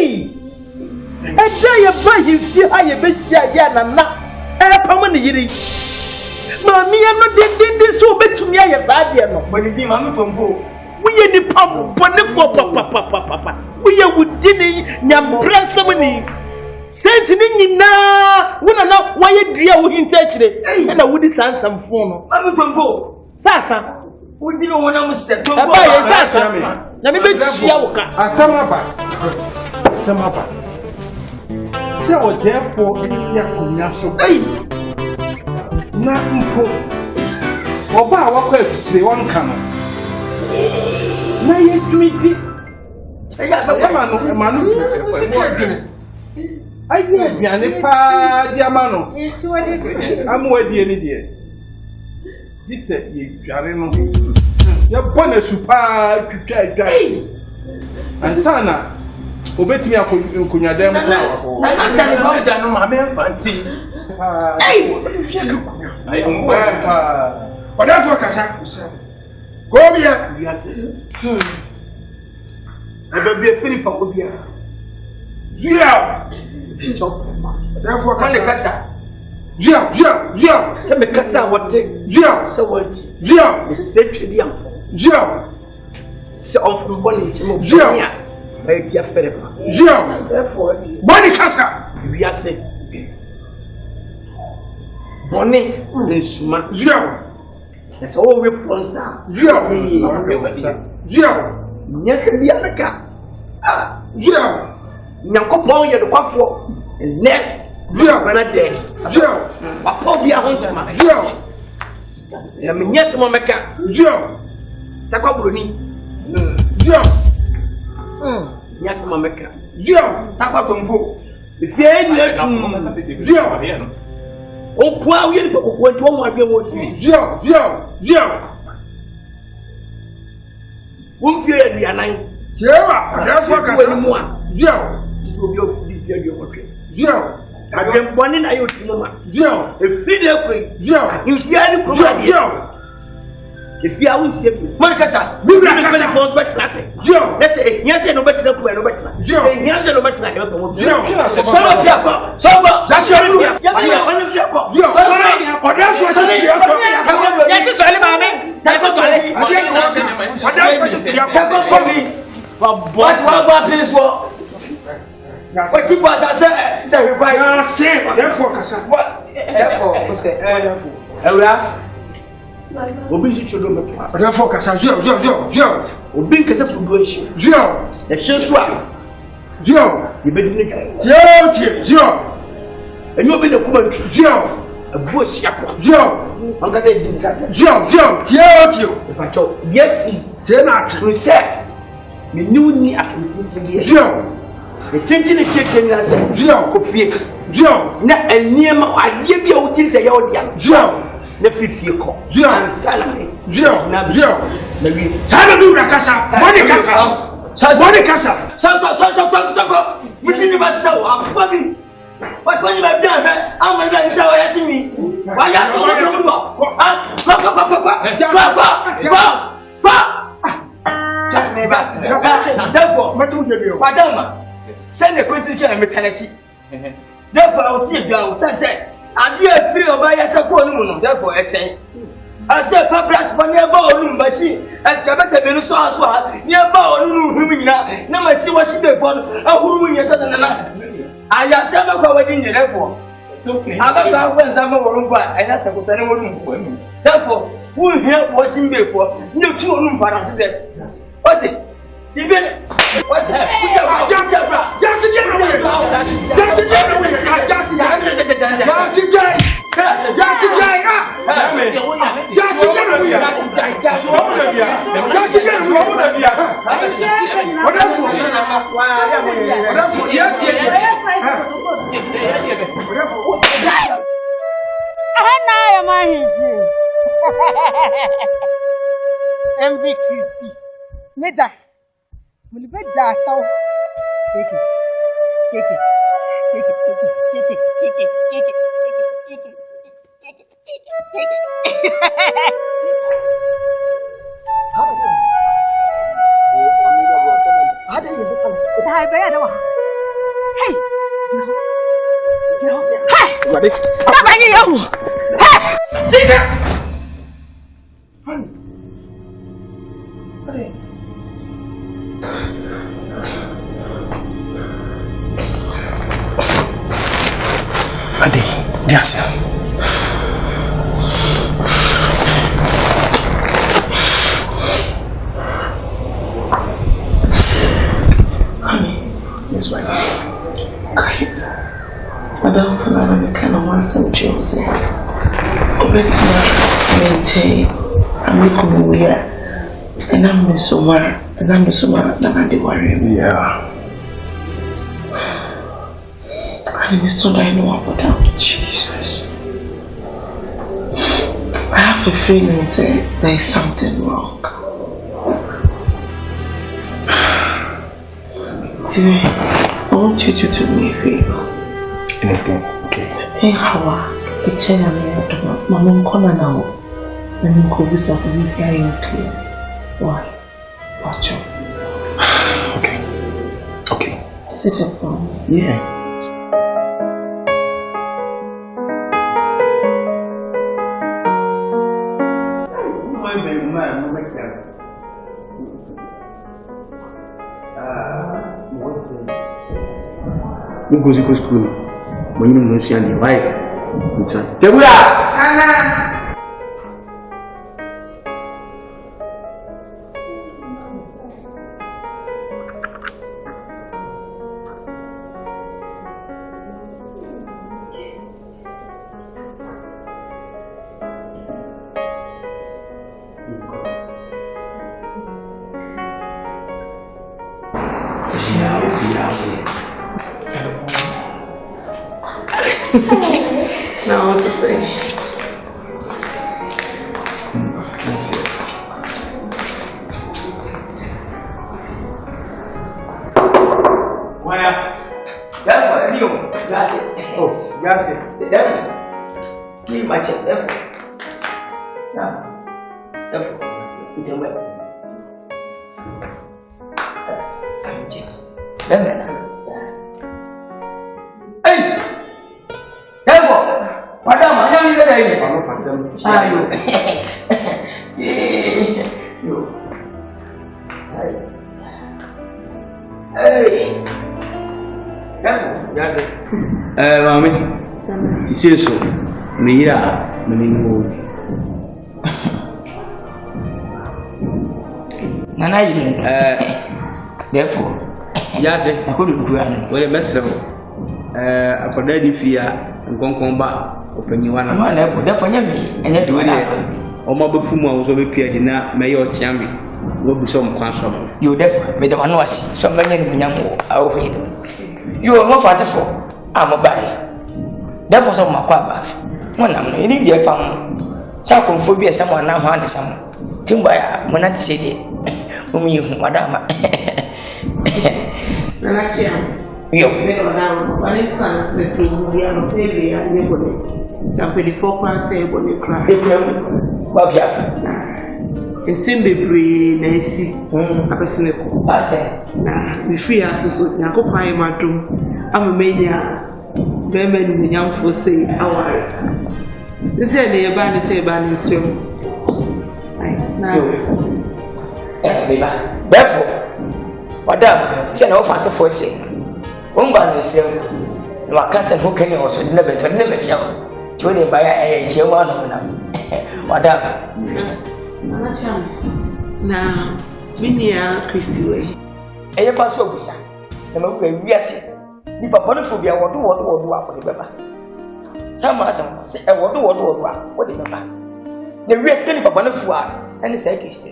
and say a body, see how you bet Yana now. How many years? Mammy, I'm not did this so bad to me. I have bad, but it's him from go. We are the pump, papa. We are with dinner, Yam Brassamani. Sending now, when I know why you dear with him touch it, and I would send some phone. I'm from go. Sasa, we didn't want to set. Let me bet you. Samapa. So therefore, it's a connection. Na mpo. Oba wa kwa fitri won kan. Na yetwiti. Emanu. Ayi aduane pa di amano. Amwadi eni die. Dise ye dware no. Ya bona supa twitwa adwan. Ansana obetimi akonya dem ko. Na ndani ba ja no ma me fanti. But that's what I said. Go here. I don't be a Philip of Obia. Yeah. Therefore, can the Cassa? Yeah. Some Cassa what take? Yeah. So what? Yeah. It's said to the young. Yeah. So on from college. Yeah. Hey, dear Philip. Therefore, Bonnie Casa. We are saying Bonnie is my Zio. That's all we're from, sir. Zio. Yes, the other car. Zio. Yanko Boy, the Buffalo, and neck. Zio, when I did. Zio. Papa, be a hunter. Zio. I mean, yes, Mamma. Zio. Takabuni. Zio. Yes, Mamma. Zio. Takatumbo. If you ain't let Zio. Oh, poor, you went to one of your Zio. Won't fear the nine. Therefore, Casamua. Zio. This will be your country. Zio. I've been born in Ayotino. Zio. A figure quick. Zio. If you are the Zio. If you are with you, Monica, we will not have a classic. Zio. Let's say, yes, no better than no better. Zio. Yes, no better than Zio. Son of Jacob. That's your idea. Son of Jacob. Zio. Or that's what What happens? What you was I said, everybody say, therefore, what? Therefore, say, Obi children, therefore, Zio. Obi Casa progression. Zio. The Shensua. Zio. The Bedini. Zio. And you'll be the woman. Zio. A bush yapon. Zio. Uncle Zio. If I told, yes, Tenat. we said, you knew me as we did. Zio. The tintin chicken as Zio. Coffee. Zio. Not a near my idea be out in the yard. Zio. The 50 call. Zio. And salary. Zio. Maybe. Sana Casa. Monica. We didn't even say, what when you have done, I'm going to say to me. Why are you therefore, Madame, send a critic and maternity. Therefore, I will see you down. Say, I dear free of by a second, therefore, I say. I said, perhaps for nearby room, but she has come back to so as well. Nearby room, now I see what she did for a woman you're done. I have never covered in the airport. I don't know when someone will run by, and that's a good room for me. Therefore, who here watching before? No 2 room for us. What it? Even what? Will you bet that so? Take it. Yes. Yes, right. Madam Fanana, kind of want some jobs. Let's maintain. I'm looking here, and I'm so worried, and I'm so worried that I'm worried. Yeah. And so I know about that. Jesus. I have a feeling that there is something wrong. See, I want you to do me a favor. Anything? Okay. Hey, how the chair I'm Mamma Connor now. Let me go with us and be very clear. Why? Watch out. Okay. Sit up for me. Yeah. You go to school. When you know she and the wife, you trust. Jebula! Now what to say? Where? That's what you. That's it. Oh, that's it. That's it. Give my check. That's it. Yeah. That's it. You can wait. I'm check. That's it. Hey! Madam, I know you're there. I'm not passing. You. Hey. Mami. You see so. Me here. Me no. Nana you. Therefore. Yes. I couldn't do it. Well, best of. Akoda di fia nkonkon ba opanyiwa na ma na ko da fanya mi enye de wele o ma be fumu a so be pia di na me yo chiame wo bi so mkwan so yo def me de wano wasi so nganya ni munyam a o hwe yo mo fa sefo a mo bai def so ma kwa ba mo na mo ni de pam sa ko fo bi esa mo na ho ane sam timba ya mo na tse de mo mi hu madama na na chia yo pero na wale sana sisi ya no pele ya ne bone na pele fokwa se bone kra ba bia ensimbe bre na esi apesene ko pastors na we free asoso na ko pai madum amemenya bema ni nyamfo se aware ese ne ba ni se ba ni nsem ai na beba therefore madam se na ofa se for se Umba ni sio na wakati huko ni watu nebe chao tuone baya chewa na wada anachama na mimi ya Kristo we eye paso obusa na mabu wiase ni papa no fobia wodo akode beba sama se wodo akode beba na wiase ni papa no fu a ene sai Kristo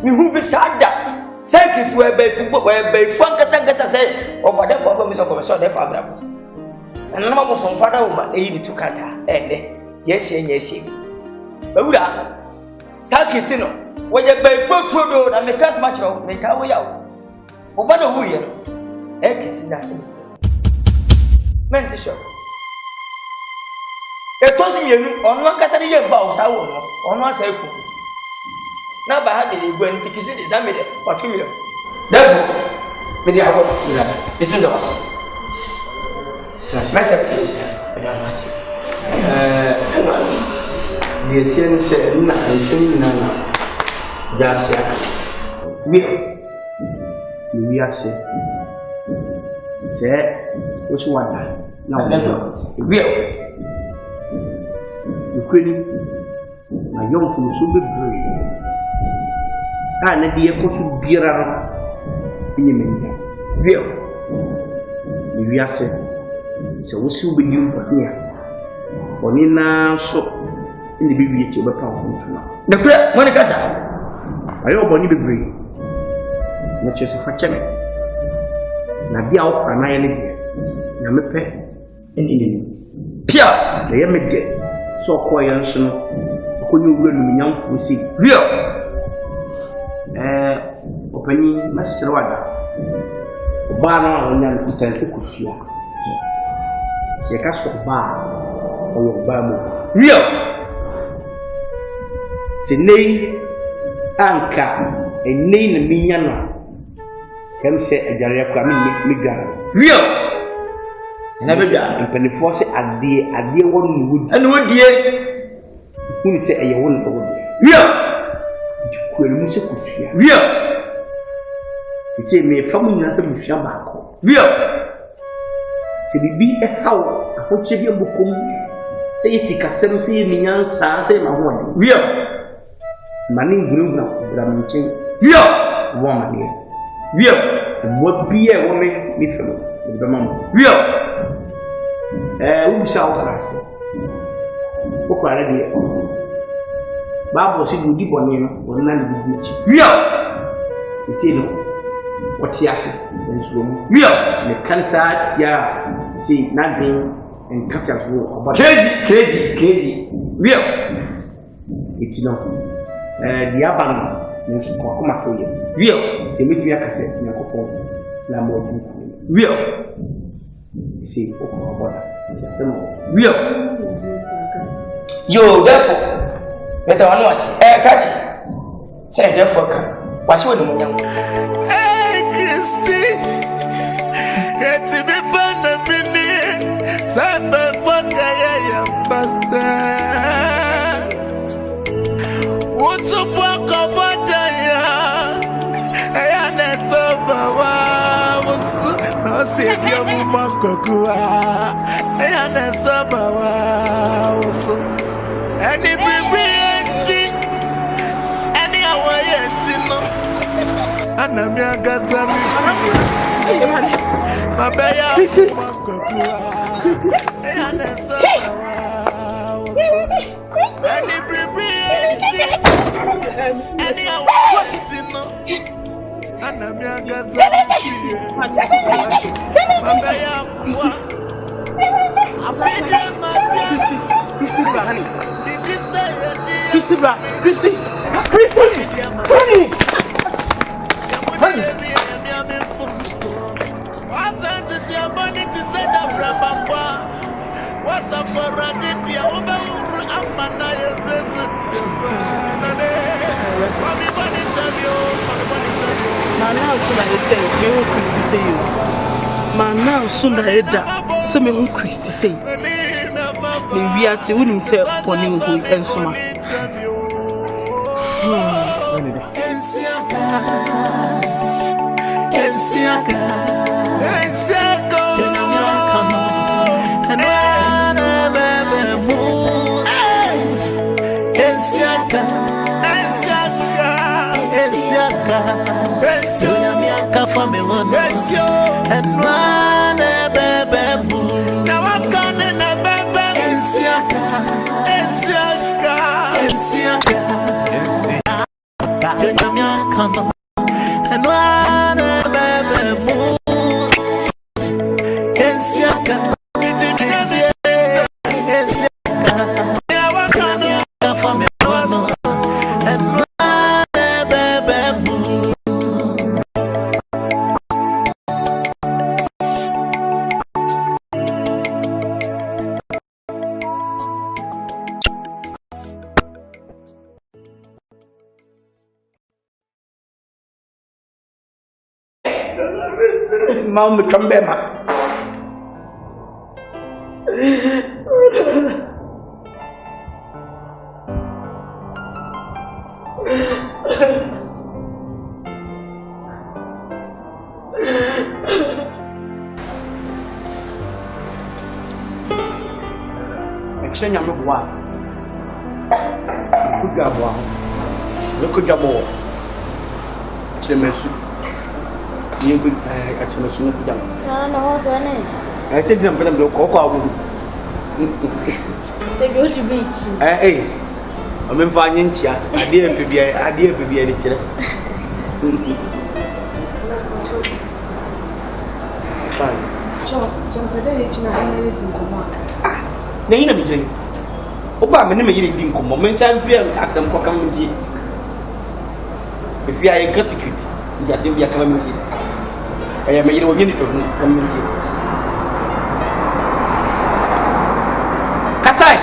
ni hu bi sada Sankis were by Funkasa say, or whatever problem is of so they found out. And no more from father woman, they to Kata, and yes. But we are Sankis, when you buy food to and the cast match out, make our way out. But what are we? Eggs in that. Men to show. A tossing you on one Casadia bows out on one cell phone. Now by having you going to kiss it is amid or 2 million. Therefore, with the hour, listen to us. Myself, I don't answer. The attendant said, I say, Nana, that's we are said, what's one? Now, will you couldn't, my young fool, so be brave. And the apostle Bira in Yemen. Real. We are said, so we see with you here. For now, so in the baby, you were powerful now. The prayer, Monica, I hope only be brave. Not just a fatchame. Nabia of an island, Namepe, and Pia, the Yemeke, so quiet, so when you will be young for see. Real. Openi masirwada bana onya nkutanse kufia ye kaso ba oyo ba mo yo sinei anka enei na minya no kem se ajare akwa mi gara yo na bebia mpeni force ade wonu wudi ene wodie kuni se eye wonu to wodi yo kwelu se kufia yo ite me famu nyina te mufia baako yo Se bibi how ahoche bi mbokom say sikasem say minyansa say ma ho wi mani nguru na bramanchen wi wo mani wi mo biye wo me felo be mam wi wo bisa o karase o kwara de babo si di boni no wonna ni bi chi wi isi no watiase nso mu wi me kansa ya si nothing and captures war about crazy real it's no the abandon nso ko kuma ko ye real se me dua kase na ko fo na mo du real see o ko about that real yo therefore better one was catch say therefore ka wasi wo no nyam Christy it's me bana mini sabe boka ya basta wotu boka boda ya na toba wa musu no se bia mu makokua ya na saba wa musu ani bibi enti ani awaye enti no ana mi agaza mi mabeya makokua ya na saba wa musu ani bibi enti ani awaye enti no ana mi agaza mi mabeya kwa afide matiasi Christy! What's up for a dear over Amana? Now soon I say, me who Christy say you. Man now soon I da, say me who Christy say. Me we are see who say pony who ensuma. Mom come back. Exchange am boa. Ku gabo. Loko gabo. Chemesu. You could actually soon put down. No, Sonny. I think I'm going to go cocoa. Say, go to beach. Eh, I'm in financial. I didn't be any children. Fine. Jump a day, you know, anything come on. Name of drink. Obama never didn't come. Moments I feel at them for coming. If you are a execute, you are simply a community. I am a unit of community. Kasai,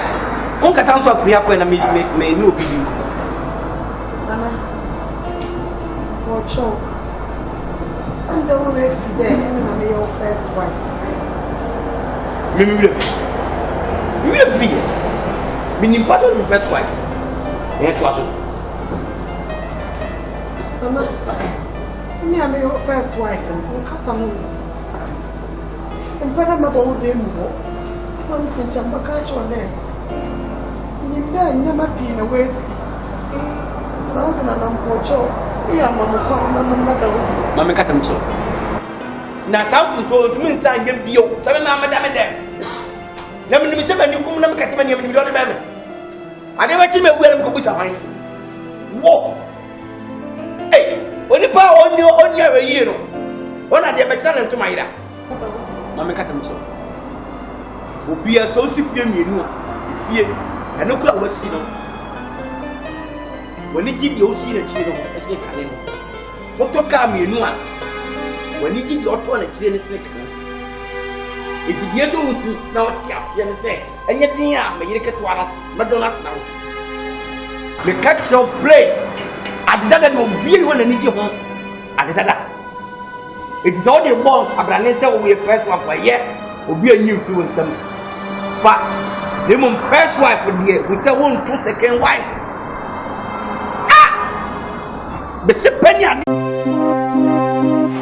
Uncle Towns of Friaco and I may no be you. Watch out. I'm the only day, I'm your first wife. Maybe meaning part of the first wife. That was it. Me, I'm your first wife, and Casamon. Mpana mabawo demo. Mami sinchamba kacho ne. Nyinda nyama pina wesi. Naona na nampocho. Iya mama kwa mama dawo. Mami kata mso. Na kampu to tumi sa ngem biyo. Sabe na madame dem. Na mimi sema ni kum na mkati mani mimi dole bebe. Ade wati me buere ko busa hwan. Wo. Eh, oni pa oni awe yiro. Ona de be tsana ntuma ira. Mami kata mso. Obia so si fie mienu a. Fie. Eno kura wasi no. Wani gidi o si na chire no, ese kane no. Motoka mienu a. Wani gidi o to na chire ne se kane. Ejidie to wutu na o ti ase ne se. Enye din a me yire keto ara. Madonna sna wo. Me catch your play. Adidada no bi wona ni di ho. Adidada. Ejidie o de bon abrane se wo ye first one for ye. Obi anyi mfi wo nsam. Fa. Demon first wife there, we say 1 2 second wife. The sepenya.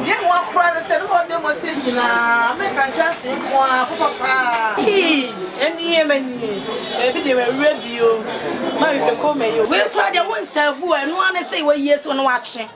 Ye wa fra se no de mo se nyina, me kan chance kwa papa. Eni emani. E bi de we radio. Ma bi pe ko me yo. We fra de won serve enu an say we yeso no wa che.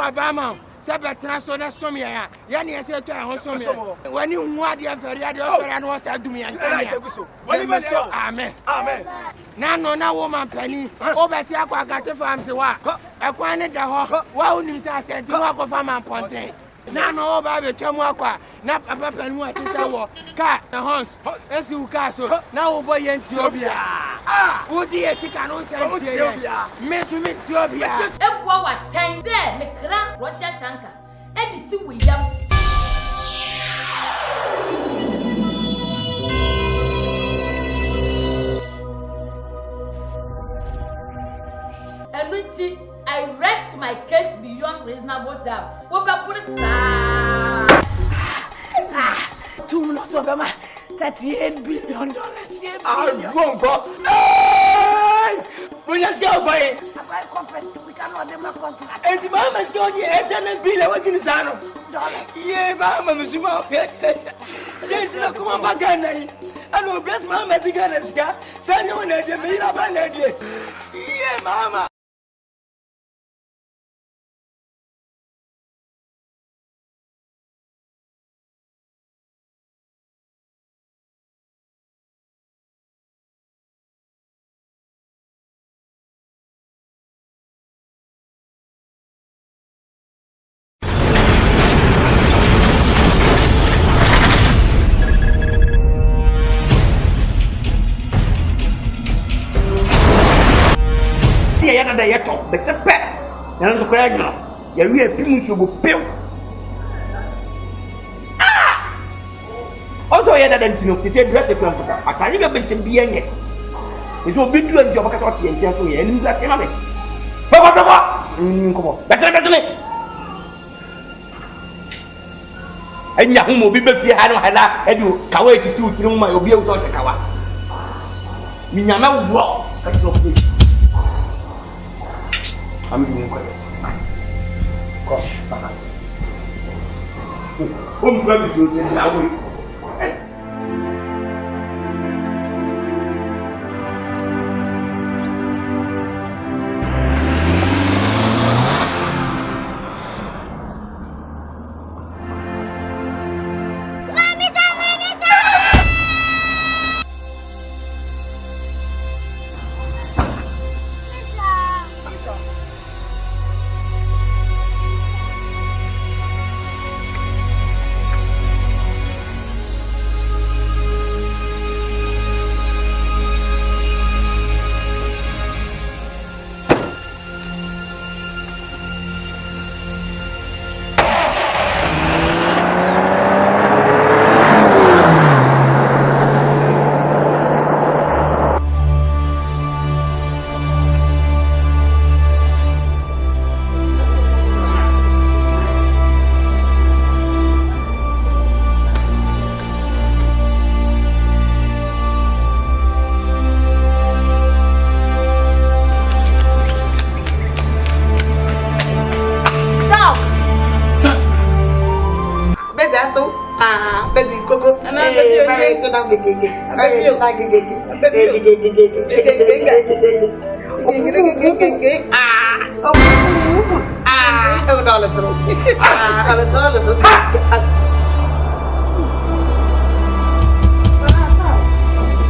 Abama, Sabatina so na somia, yani ese to ho somia. Wani hu ade afari ade ofara no wasa dumi an kanya. Amen. Amen. Na no na woman pani, obesi akwa akate fam se wa. Ekwan ne da ho, wa unim se Asante wa ko fam an ponten. Na no oba be twamu akwa, na papa pani wa tisa wo. Ka na hons, esi u ka so, na wo boy Ethiopia. Udi esika no se Ethiopia. Me su me Ethiopia. Ebwa wa tan se me kra Russia tanka. Edi si wiyam. Enuti, I rest my case beyond reasonable doubt. Woba put $2 million, $38 billion. Go. We just go for it. We cannot do my contract. And the mama's going to get $10 billion. What can you say? Yeah, mama, Missima. Say, come on back. I know best mama to get us. Send you an idea. Yeah, mama. Da yeto be sepe na ndo kwa yagno ya wi epimu shobo pew ozo ya da ntino kete dress e kwamputa atani be bentin bi yenye ezo bidu anjo bakata oti yentia so ye nim glass ema be baba nkomo betele enya humo bi be fi ha no hala edu kawa etitu tinu ma obi e uto kawa minyama wo ka to I'm doing quiet. Come, Akan. Home club is in the way.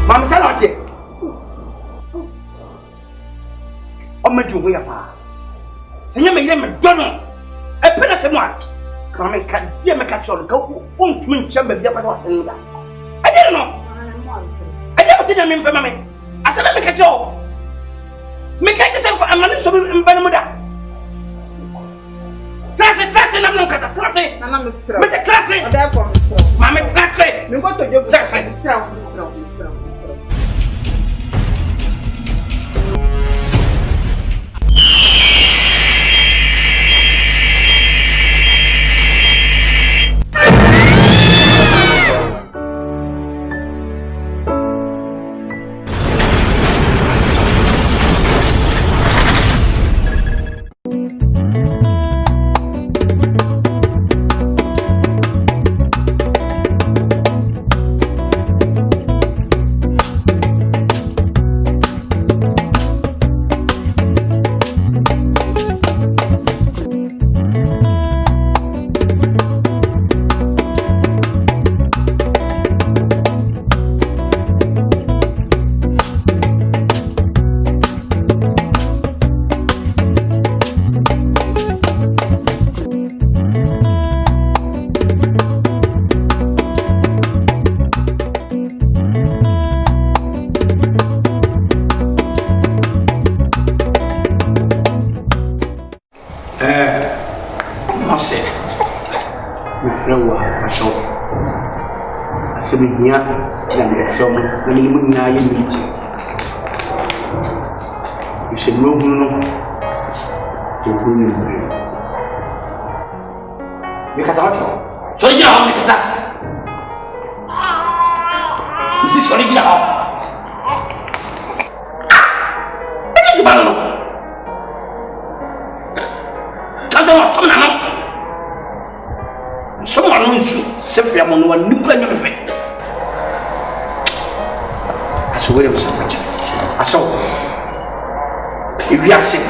Mama Salate. I'm not doing it. Senya me yire me dono. E pena se mo a. Ka me ka dia me ka choro ka on tu nche be bia kwa wasen da. E dey no. E dey o tinya me mpa me. Asana me ka jo. Me ka tse fa amane so mba no da. Classe na no kata classe. Na me stra. Me classe. O da ko me stra. Ma me classe. Me ko to jo classe. Stra. From when you would now meet. You said, no, to whom you bring. You cut out. So, you know, Mr. This is what you know. What is the battle? Someone knows you, Sophia Mono, new plan of it. I saw him so much. I saw if you are sick,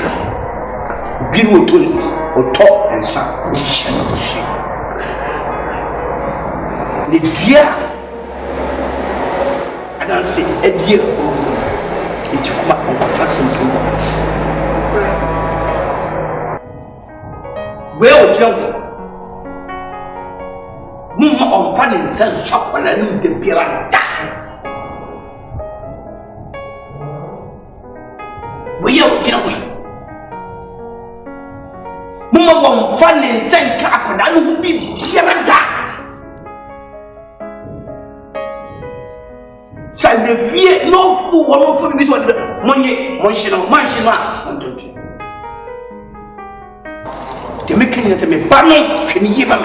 be with you or talk and sound. The dear, I don't say a dear, it took my compassion to us. Where would you? Mumma on fun and sell shop and I lose the beer and die. We are getting away. Mumma won't fun and send cap and I will be here and that. So the fear no fool or for this one. Money, mansion. The mechanism is banning can you give me?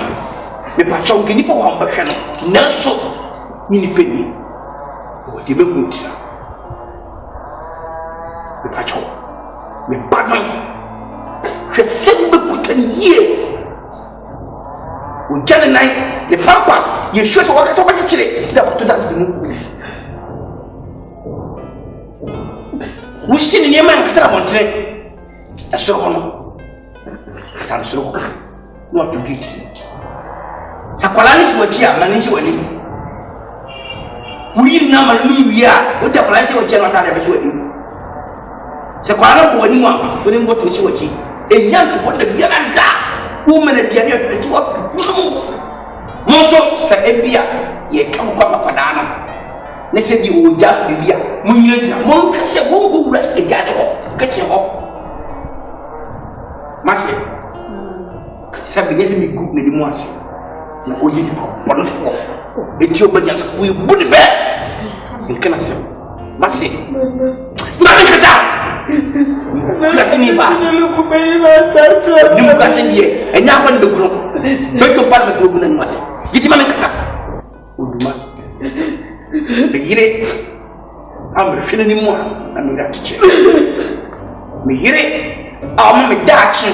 The patron can you put on the channel? Nelson, in penny. What do you mean? The patron, the banning. She said, but a year. With Jan and I, the pampas, you should walk so much today. That's the movie. We see the young man on train. I saw I'm so not to get Sapalanis were here, manage wedding. We now Luya, what the place of General Sanders wedding. Sapala, when you want, feeling what we should achieve. A young to what the Yanda woman at the other is what to do. Monso, said Ebia, ye come up a banana. They said you would just be here. Munya, Monka, who rest the gather, get your hop. Master, sabe que me culpa de moça. Na olhe de pau no fogo. E tio banhas fui muito bem. Em que nasceu? Master, mas que casar? Classe nem vá. Nunca se dia. É na quando do grupo. Doito para me fogo na moça. E de mamãe casar. O do mal. Begire. Am filho de moça. Na minha tia. Me gire. I'm a Dutch.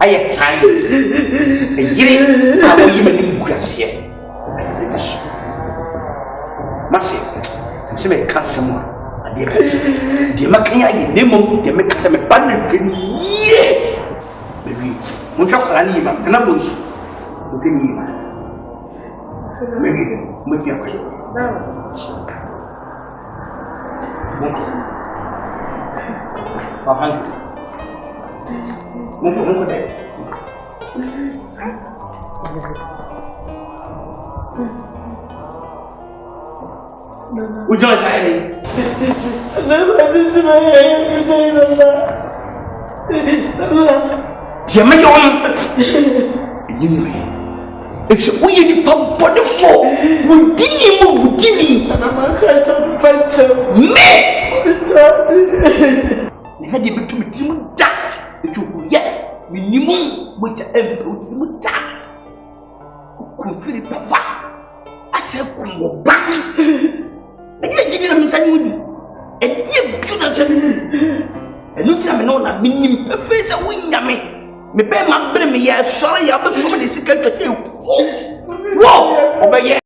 I am kind. A year, I will even in Gracia. Massive. Se me cancer more. The Macaya, Nemo, the Macata, Bandit, yeah. Maybe Munchakalani, and I was within you. Maybe with your question. Would you like if we are the pump for the four, we didn't me. We had you to be that. Yet, we knew with the emperor that. Could papa. I said, come back. And yet, you didn't tell me. And you couldn't tell me. And no time, no, I mean, a face of wing, me pay my brim, yes, sorry, I'm not sure the secret to you. Whoa, over here.